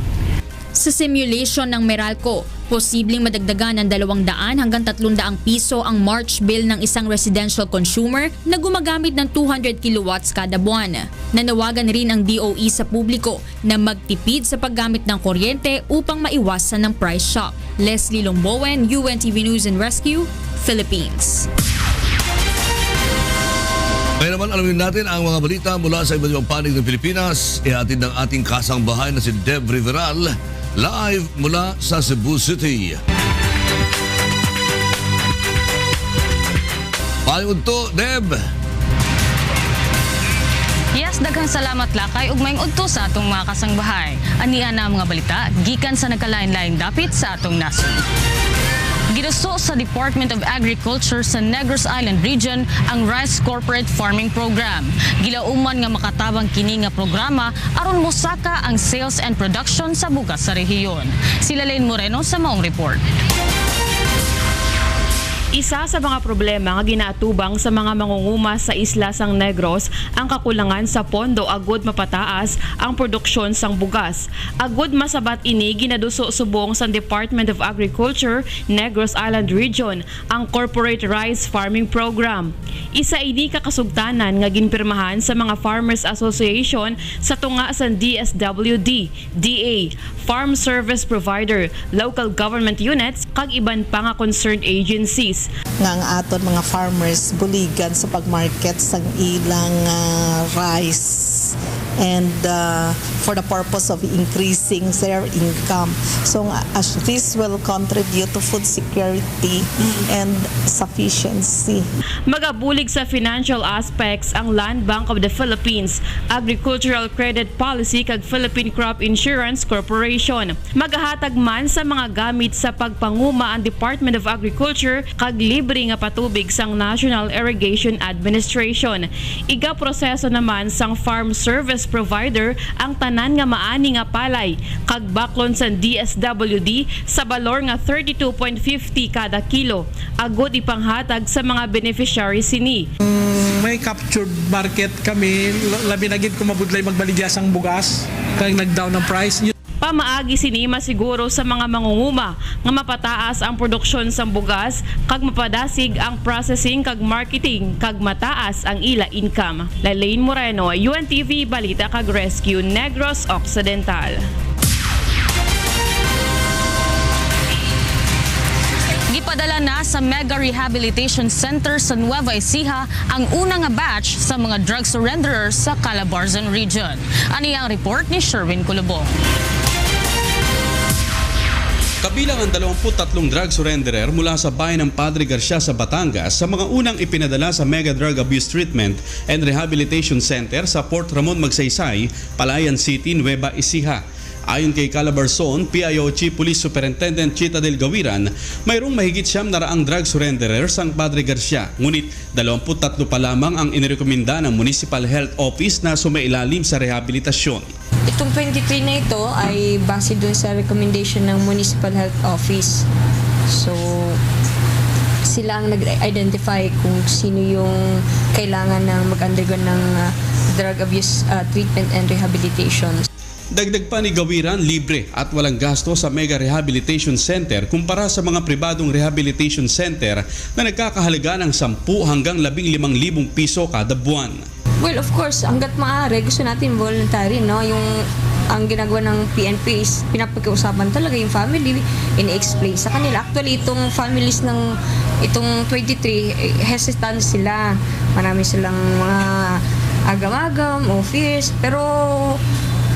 Speaker 4: Sa simulation ng Meralco, posibleng madagdagan ng 200 hanggang 300 piso ang March bill ng isang residential consumer na gumagamit ng 200 kilowatts kada buwan. Nanawagan rin ang DOE sa publiko na magtipid sa paggamit ng kuryente upang maiwasan ng price shock. Leslie Longbowen, UNTV News and Rescue, Philippines.
Speaker 2: Kaya naman alamin natin ang mga balita mula sa iba't ibang panig ng Pilipinas. Ihatid ng ating kasangbahay na si Deb Riveral, live mula sa Cebu City. Payong to, Deb!
Speaker 27: Yes, daghang salamat lakay ug maayong udto sa atong mga kasangbahay. Ania na mga balita gikan sa nagkalain-laing dapit sa atong nasod. Ginuso sa Department of Agriculture sa Negros Island Region ang Rice Corporate Farming Program. Gilauman nga makatabang kini nga programa aron mosaka ang sales and production sa bugas sa rehiyon. Sila Lane Moreno sa maong report.
Speaker 1: Isa sa mga problema nga ginaatubang sa mga mangunguma sa isla sang Negros ang kakulangan sa pondo agud mapataas ang produksyon sang bugas. Agud masabat ini ginaduso subong sa Department of Agriculture, Negros Island Region ang Corporate Rice Farming Program. Isa ini kakasugtanan nga ginpirmahan sa mga Farmers Association sa tunga sa DSWD, DA, Farm Service Provider, local government units kag iban pa nga concerned agencies.
Speaker 7: Nga ang aton mga farmers buligan sa pagmarket sang ilang rice and for the purpose of increasing their income. So as this will contribute to food security and sufficiency.
Speaker 1: Magabulig sa financial aspects ang Land Bank of the Philippines, Agricultural Credit Policy kag Philippine Crop Insurance Corporation. Magahatag man sa mga gamit sa pagpanguma ang Department of Agriculture kag libre nga patubig sang National Irrigation Administration. Iga proseso naman sang Farm Service Provider ang tanan nga maani nga palay kag baklon sa DSWD sa balor nga 32.50 kada kilo. Agud ipanghatag sa mga beneficiaries sini.
Speaker 12: May captured market kami, labi na gid kung mabudlay magbaligya sang bugas kag nag-down ang price.
Speaker 1: Pamaagi sini masiguro sa mga mangunguma nga mapataas ang produksyon sang bugas kag mapadasig ang processing kag marketing kag mataas ang ila income. Lalaine Moreno, UNTV Balita kag Rescue, Negros Occidental.
Speaker 27: Gipadala na sa Mega Rehabilitation Center sa Nueva Ecija ang unang batch sa mga drug surrenderers sa Calabarzon Region. Ani ang report ni Sherwin Kulubong.
Speaker 14: Kabilang ang 23 drug surrenderer mula sa bayan ng Padre Garcia sa Batangas sa mga unang ipinadala sa Mega Drug Abuse Treatment and Rehabilitation Center sa Port Ramon Magsaysay, Palayan City, Nueva Ecija. Ayon kay Calabarzon, PIO Chief Police Superintendent Chita del Gawiran, mayroong mahigit 700 drug surrenderers ang Padre Garcia. Ngunit 23 pa lamang ang inirekomenda ng Municipal Health Office na sumailalim sa rehabilitasyon.
Speaker 15: Itong 23 na ito ay base dun sa recommendation ng Municipal Health Office. So, sila ang nag-identify kung sino yung kailangan ng mag-undergo ng drug abuse treatment and rehabilitation.
Speaker 14: Dagdag pa ni Gawiran, libre at walang gasto sa Mega Rehabilitation Center kumpara sa mga pribadong rehabilitation center na nagkakahalaga ng 10 hanggang 15,000 piso kada buwan.
Speaker 15: Well, of course, hanggat maaari, gusto natin voluntary, no? Yung ang ginagawa ng PNP is pinapag-uusapan talaga yung family, in-explain sa kanila. Actually, itong families ng itong 23, hesitant sila. Marami silang mga agam-agam o fears, pero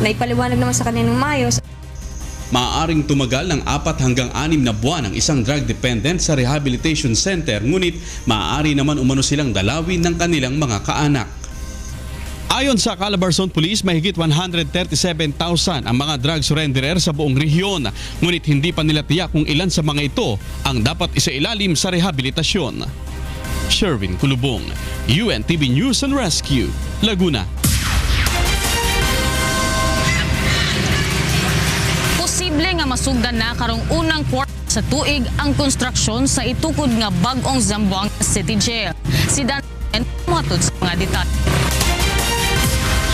Speaker 15: naipaliwanag naman sa kanila ng maayos.
Speaker 14: Maaaring tumagal ng 4 hanggang 6 na buwan ang isang drug dependent sa rehabilitation center, ngunit maaari naman umano silang dalawin ng kanilang mga kaanak. Ayon sa Calabarzon Police, mahigit 137,000 ang mga drug surrenderer sa buong rehiyon, ngunit hindi pa nila tiyak kung ilan sa mga ito ang dapat isailalim sa rehabilitasyon. Sherwin Kulubong, UNTV News and Rescue, Laguna.
Speaker 27: Posible nga masugdan na karong unang quarter sa tuig ang konstruksyon sa itukod nga bag-ong Zamboanga City Jail. Si Dan matod sa mga detalye.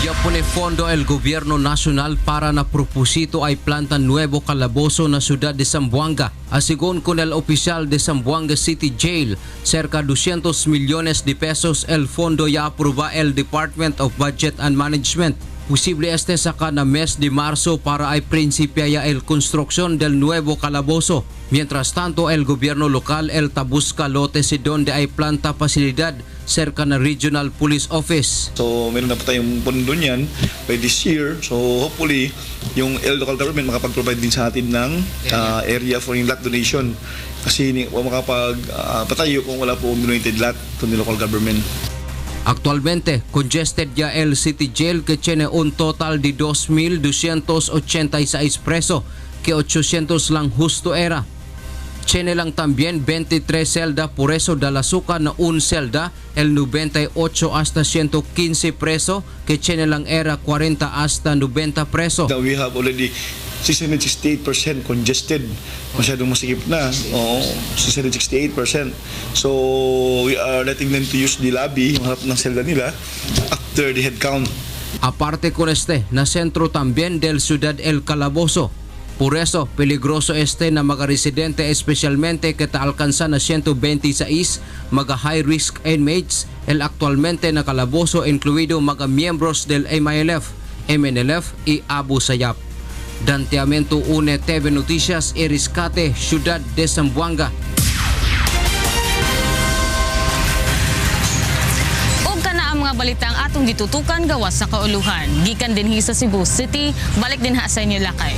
Speaker 16: Yapone fondo el Gobierno Nacional para na propósito ay planta Nuevo Calabozo na ciudad de Zamboanga. Asigon con el oficial de Zamboanga City Jail, cerca 200 millones de pesos el fondo ya aprueba el Department of Budget and Management. Posible este sa cada mes de marzo para ay principia ya el construcción del Nuevo Calabozo. Mientras tanto, el gobierno local el tabusca lotes donde ay planta pasilidad cerca na Regional Police Office.
Speaker 18: So meron na po tayong pondo niyan by this year. So hopefully, yung local government makapag-provide din sa atin ng area for yung lot donation. Kasi hindi po makapag-patayo kung wala po donated lot to the local government.
Speaker 16: Actualmente, congested ya el City Jail que tiene un total de 2,286 preso, que 800 lang justo era. Chinelang también 23 celda por eso de la azúcar na un celda, el 98 hasta 115 peso, que chinelang era 40 hasta 90 peso.
Speaker 18: Now we have already 668% congested. Masyadong masikip na. Oo, 668%. So, we are letting them to use the lobby, yung harap ng selda nila, after the head count.
Speaker 16: Aparte con este, na centro también del ciudad El Calabozo. Por eso, peligroso este na mga residente especialmente que alcanza na 126 mga high-risk inmates, el actualmente na Calabozo incluido mga miembros del MILF, MNLF y Abu Sayyaf. Danteamento Une TV Noticias y Rescate, Ciudad de Zamboanga.
Speaker 27: Mga balitang atong gitutukan gawas sa kauluhan. Gikan dinhi sa Cebu City, balik din ha sa inyo lakay.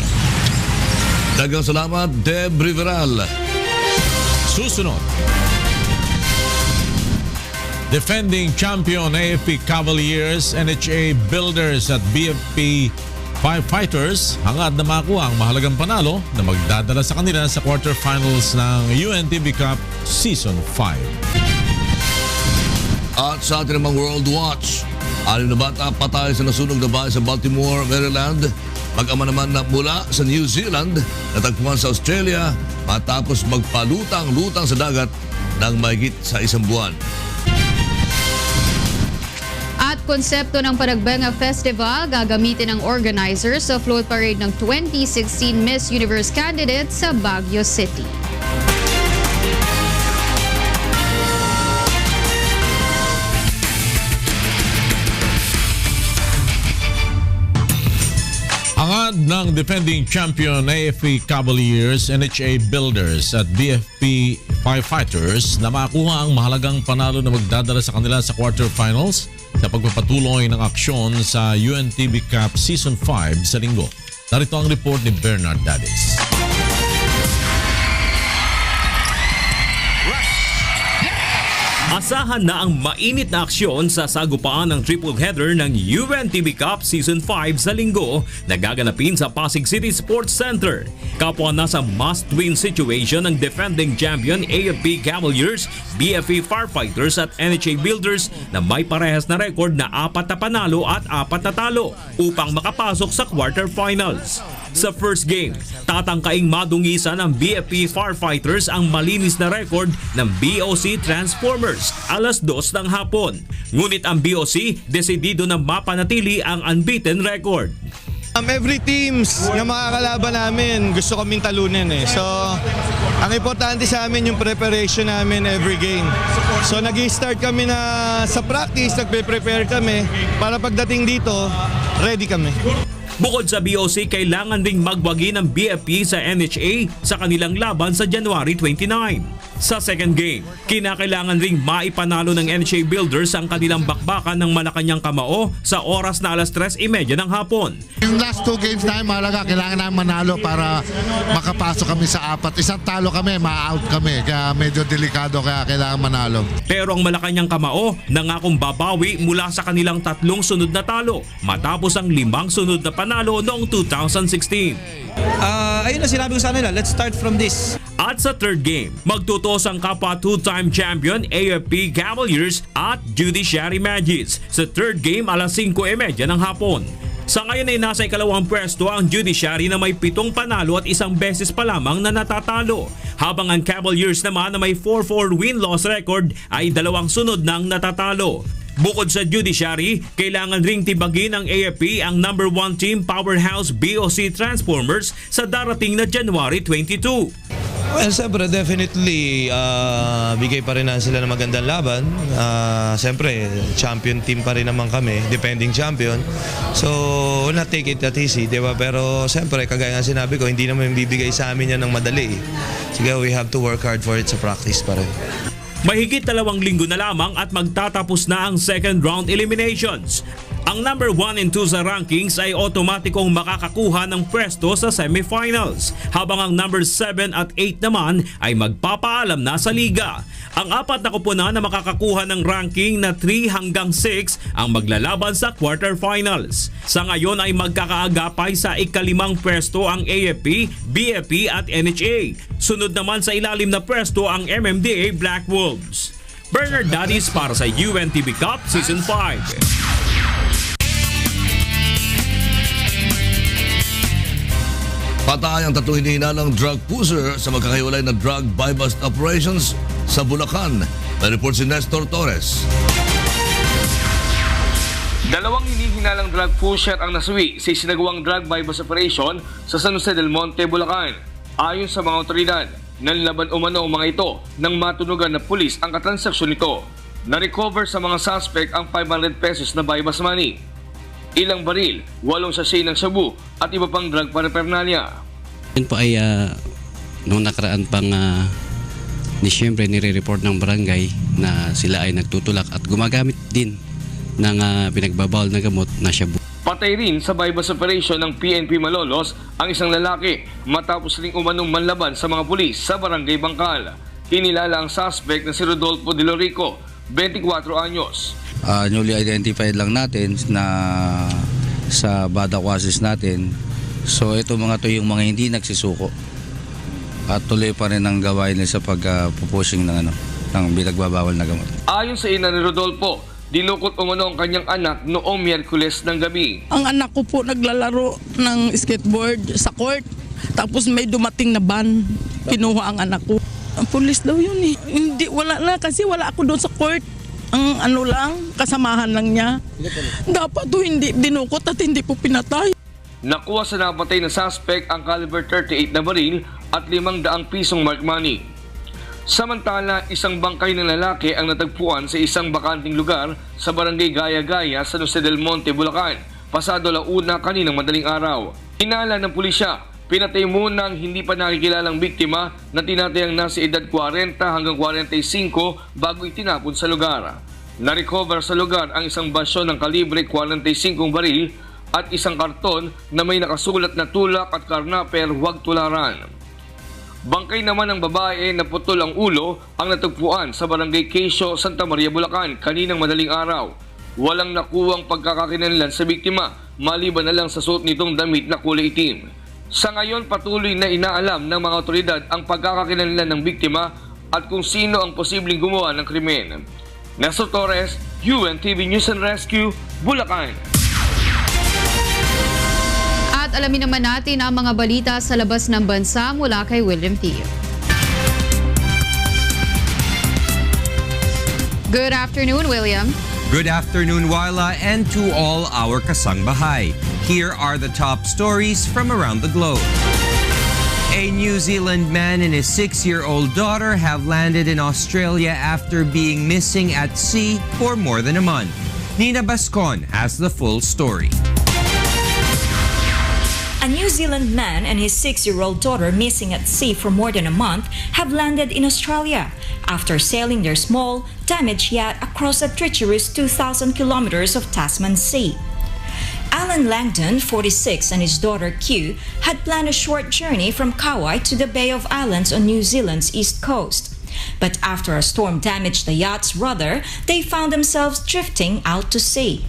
Speaker 2: Daghang salamat, Deb Riveral.
Speaker 13: Susunod. Defending champion AFP Cavaliers, NHA Builders at BFP Firefighters hangad na makuha ang mahalagang panalo na magdadala sa kanila sa quarterfinals ng UNTV Cup Season 5.
Speaker 2: At sa ating namang World Watch, 6 na bata patay sa nasunog na bahay sa Baltimore, Maryland. Mag-ama naman na mula sa New Zealand, natagpuan sa Australia matapos magpalutang-lutang sa dagat ng mahigit sa 1 buwan.
Speaker 3: At konsepto ng Panagbenga Festival, gagamitin ng organizers sa float parade ng 2016 Miss Universe candidate sa Baguio City.
Speaker 13: Hangad ng defending champion AFP Cavaliers, NHA Builders at BFP Firefighters na makuha ang mahalagang panalo na magdadala sa kanila sa quarterfinals sa pagpapatuloy ng aksyon sa UNTV Cup Season 5 sa linggo. Narito ang report ni Bernard Dadis.
Speaker 17: Asahan na ang mainit na aksyon sa sagupaan ng triple header ng UNTV Cup Season 5 sa linggo na gaganapin sa Pasig City Sports Center. Kapwa na sa must-win situation ng defending champion AFP Cavaliers, BFP Firefighters at NHA Builders na may parehas na record na 4 na panalo at 4 na talo upang makapasok sa quarterfinals. Sa first game, tatangkaing madungisan ng BFP Firefighters ang malinis na record ng BOC Transformers alas 2 ng hapon. Ngunit ang BOC desidido na mapanatili ang unbeaten record.
Speaker 19: Every teams na makakalaban namin gusto kaming talunin eh. So, ang importante sa amin yung preparation namin every game. So, nag-start kami na sa practice, nagpe-prepare kami para pagdating dito, ready kami.
Speaker 17: Bukod sa BOC, kailangan ding magwagi ng BFP sa NHA sa kanilang laban sa January 29. Sa second game, kinakailangan ring maipanalo ng NHA Builders ang kanilang bakbakan ng Malacanang Kamao sa oras na alas 3:30 ng hapon.
Speaker 20: Yung last 2 games namin mahalaga, kailangan namin manalo para makapasok kami sa 4. Isang talo kami, ma-out kami, kaya medyo delikado, kaya kailangan manalo.
Speaker 17: Pero ang Malacanang Kamao nangakong babawi mula sa kanilang 3 sunod na talo matapos ang 5 sunod na panalo noong 2016.
Speaker 21: Ayun na sinabi ko sa nila, let's start from this.
Speaker 17: At sa third game, magtutos ang kapwa 2-time champion AFP Cavaliers at Judiciary Magis. Sa third game, alas 5:30 ng hapon. Sa ngayon ay nasa ikalawang pwesto ang Judiciary na may 7 panalo at 1 beses pa lamang na natatalo. Habang ang Cavaliers naman na may 4-4 win-loss record ay 2 sunod nang natatalo. Bukod sa Judiciary, kailangan ring tibagin ng AFP ang number 1 team powerhouse BOC Transformers sa darating na January 22.
Speaker 19: Well, siyempre, definitely, bigay pa rin na sila ng magandang laban. Siyempre, champion team pa rin naman kami, defending champion. So, we'll not take it that easy, di ba? Pero, siyempre, kagaya nga sinabi ko, hindi naman bibigay sa amin yan ng madali. Sige, we have to work hard for it sa practice pa rin.
Speaker 17: Mahigit 2 linggo na lamang at magtatapos na ang second round eliminations. Ang number 1 and 2 sa rankings ay otomatikong makakakuha ng pwesto sa semifinals, habang ang number 7 at 8 naman ay magpapaalam na sa liga. Ang 4 na koponan na makakakuha ng ranking na 3 hanggang 6 ang maglalaban sa quarterfinals. Sa ngayon ay magkakaagapay sa ika-5 pwesto ang AFP, BFP at NHA. Sunod naman sa ilalim na pwesto ang MMDA Black Wolves. Bernard Dadis para sa UNTV Cup Season 5.
Speaker 2: Patay ang 3 hinihinanang drug pusher sa magkakahiwalay na drug buy-bust operations sa Bulacan. May report si Nestor Torres.
Speaker 5: 2 hinihinalang drug pusher ang nasuwi sa isinagawang drug buy-bust operation sa San Jose del Monte, Bulacan. Ayon sa mga otoridad, nanlaban umano ang mga ito nang matunugan na pulis ang katransaksyon nito. Na-recover sa mga suspect ang 500 pesos na buy-bust money, ilang baril, 8 sachet ng shabu at iba pang drug paraphernalia.
Speaker 6: Yun po ay noong nakaraan pang Disyembre nire-report ng barangay na sila ay nagtutulak at gumagamit din ng pinagbabawal na gamot na shabu.
Speaker 5: Patay rin sa buy-bust operation ng PNP Malolos ang isang lalaki matapos ring umanong manlaban sa mga pulis sa Barangay Bangkal. Kinilala ang suspect na si Rodolfo De Lorico, 24 anyos.
Speaker 9: Newly identified lang natin na sa badakwasis natin. So ito mga to yung mga hindi nagsisuko at tuloy pa rin ang gawain nila sa pag-pushing ng binagbabawal na gamot.
Speaker 5: Ayon sa ina ni Rodolfo, dinukot umano ang kanyang anak noong Miyerkules ng gabi.
Speaker 10: Ang anak ko po naglalaro ng skateboard sa court. Tapos may dumating na van. Kinuha ang anak ko. Ang pulis daw yun eh. Hindi, wala na kasi wala ako doon sa court. Ang kasamahan lang niya. Dapat to hindi dinukot at hindi po pinatay.
Speaker 5: Nakuha sa napatay na suspect ang caliber 38 na baril at 500 pisong mark money. Samantala, isang bangkay ng lalaki ang natagpuan sa isang bakanting lugar sa barangay Gaya-Gaya, San Jose del Monte, Bulacan, pasado 1:00 kaninang madaling araw. Hinala ng pulisya, pinatay muna ang hindi pa nakikilalang biktima na tinatayang nasa edad 40 hanggang 45 bago itinapon sa lugar. Na-recover sa lugar ang isang basyo ng kalibre 45 baril at isang karton na may nakasulat na tulak at karnaper huwag tularan. Bangkay naman ng babae na putol ang ulo ang natagpuan sa barangay Quezon, Santa Maria, Bulacan kaninang madaling araw. Walang nakuwang pagkakakinanlan sa biktima maliban na lang sa suot nitong damit na kulay itim. Sa ngayon patuloy na inaalam ng mga otoridad ang pagkakakinanlan ng biktima at kung sino ang posibleng gumawa ng krimen. Nestor Torres, UNTV News and Rescue, Bulacan.
Speaker 3: At alamin naman natin ang mga balita sa labas ng bansa mula kay William Theo. Good afternoon, William.
Speaker 22: Good afternoon, Wyla, and to all our kasangbahay. Here are the top stories from around the globe. A New Zealand man and his 6-year-old daughter have landed in Australia after being missing at sea for more than a month. Nina Bascon has the full story.
Speaker 23: A New Zealand man and his 6-year-old daughter missing at sea for more than a month have landed in Australia after sailing their small, damaged yacht across the treacherous 2,000 kilometers of Tasman Sea. Alan Langdon, 46, and his daughter Q had planned a short journey from Kauai to the Bay of Islands on New Zealand's east coast. But after a storm damaged the yacht's rudder, they found themselves drifting out to sea.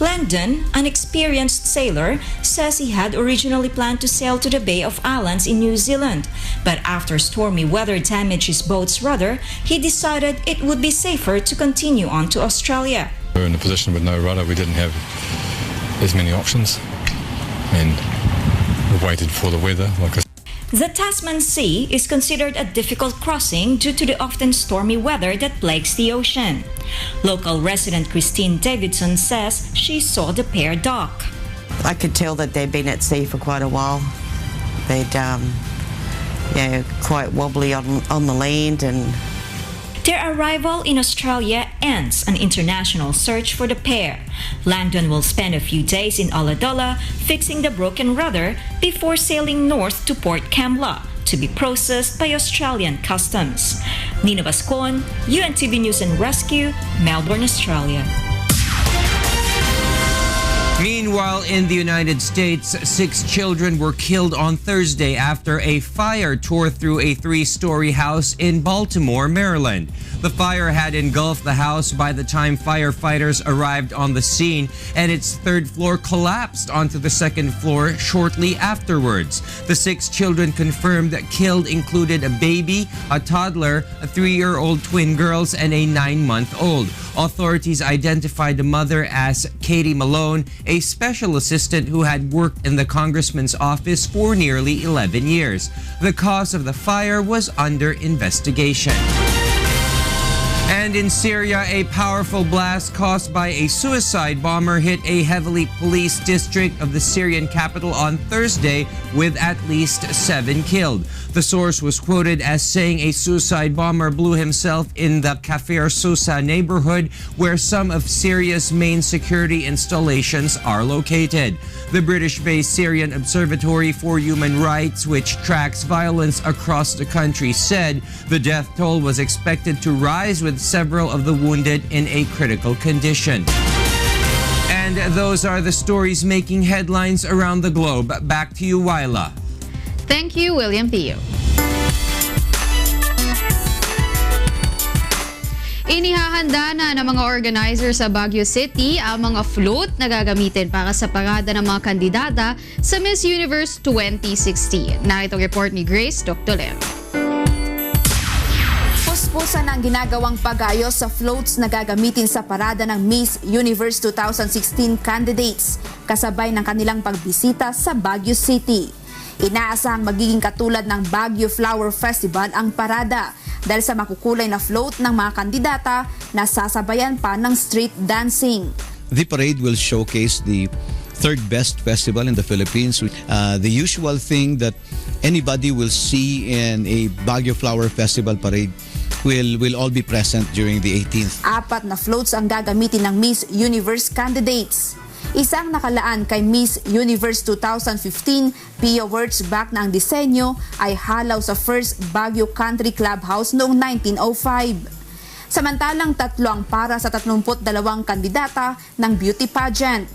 Speaker 23: Langdon, an experienced sailor, says he had originally planned to sail to the Bay of Islands in New Zealand, but after stormy weather damaged his boat's rudder, he decided it would be safer to continue on to Australia.
Speaker 24: We were in a position with no rudder. We didn't have as many options, and we waited for the weather.
Speaker 23: The Tasman Sea is considered a difficult crossing due to the often stormy weather that plagues the ocean. Local resident Christine Davidson says she saw the pair dock.
Speaker 28: I could tell that they'd been at sea for quite a while. They'd, quite wobbly on the land and...
Speaker 23: Their arrival in Australia ends an international search for the pair. Langdon will spend a few days in Ulladulla fixing the broken rudder before sailing north to Port Kembla to be processed by Australian customs. Nina Bascon, UNTV News and Rescue, Melbourne, Australia.
Speaker 22: Meanwhile, in the United States, 6 children were killed on Thursday after a fire tore through a 3-story house in Baltimore, Maryland. The fire had engulfed the house by the time firefighters arrived on the scene, and its 3rd floor collapsed onto the 2nd floor shortly afterwards. The 6 children confirmed that killed included a baby, a toddler, a 3-year-old twin girls, and a 9-month-old. Authorities identified the mother as Katie Malone, a special assistant who had worked in the congressman's office for nearly 11 years. The cause of the fire was under investigation. And in Syria, a powerful blast caused by a suicide bomber hit a heavily policed district of the Syrian capital on Thursday, with at least 7 killed. The source was quoted as saying a suicide bomber blew himself in the Kafir Sousa neighborhood, where some of Syria's main security installations are located. The British-based Syrian Observatory for Human Rights, which tracks violence across the country, said the death toll was expected to rise, with several of the wounded in a critical condition. And those are the stories making headlines around the globe. Back to you, Wyla.
Speaker 3: Thank you, William Pio. Inihahanda na ng mga organizer sa Baguio City ang mga float na gagamitin para sa parada ng mga kandidata sa Miss Universe 2016. Narito ang report ni Grace Doctolero.
Speaker 1: Puspusan ang ginagawang pag-ayos sa floats na gagamitin sa parada ng Miss Universe 2016 candidates, kasabay ng kanilang pagbisita sa Baguio City. Inaasahang magiging katulad ng Baguio Flower Festival ang parada dahil sa makukulay na float ng mga kandidata na sasabayan pa ng street dancing.
Speaker 4: The parade will showcase the 3rd best festival in the Philippines. The usual thing that anybody will see in a Baguio Flower Festival parade will all be present during the 18th.
Speaker 1: 4 na floats ang gagamitin ng Miss Universe candidates. Isang nakalaan kay Miss Universe 2015, Pia Wurtzbach na ang disenyo ay halaw sa First Baguio Country Clubhouse noong 1905. Samantalang 3 ang para sa 32 kandidata ng beauty pageant.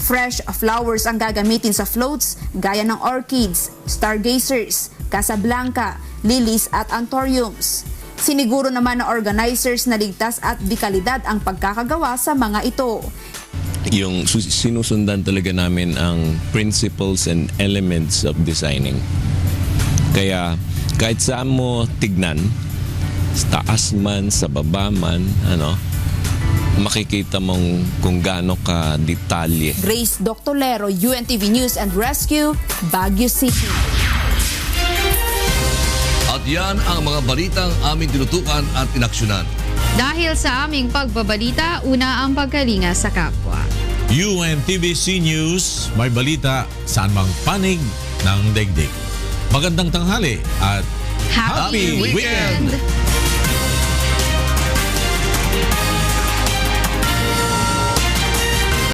Speaker 1: Fresh flowers ang gagamitin sa floats gaya ng orchids, stargazers, Casablanca, lilies at anthuriums. Siniguro naman ng organizers na ligtas at dekalidad ang pagkakagawa sa mga ito.
Speaker 7: Yung sinusundan talaga namin ang principles and elements of designing. Kaya kahit saan mo tignan, sa taas man, sa baba man, makikita mong kung gaano ka detalye.
Speaker 1: Grace Doctolero, UNTV News and Rescue, Baguio City.
Speaker 2: At yan ang mga balitang aming tinutukan at inaksyonan.
Speaker 3: Dahil sa aming pagbabalita, una ang pagkalinga sa kapwa.
Speaker 13: UNTVC News, may balita saan mang panig ng daigdig. Magandang tanghali at
Speaker 3: Happy Weekend!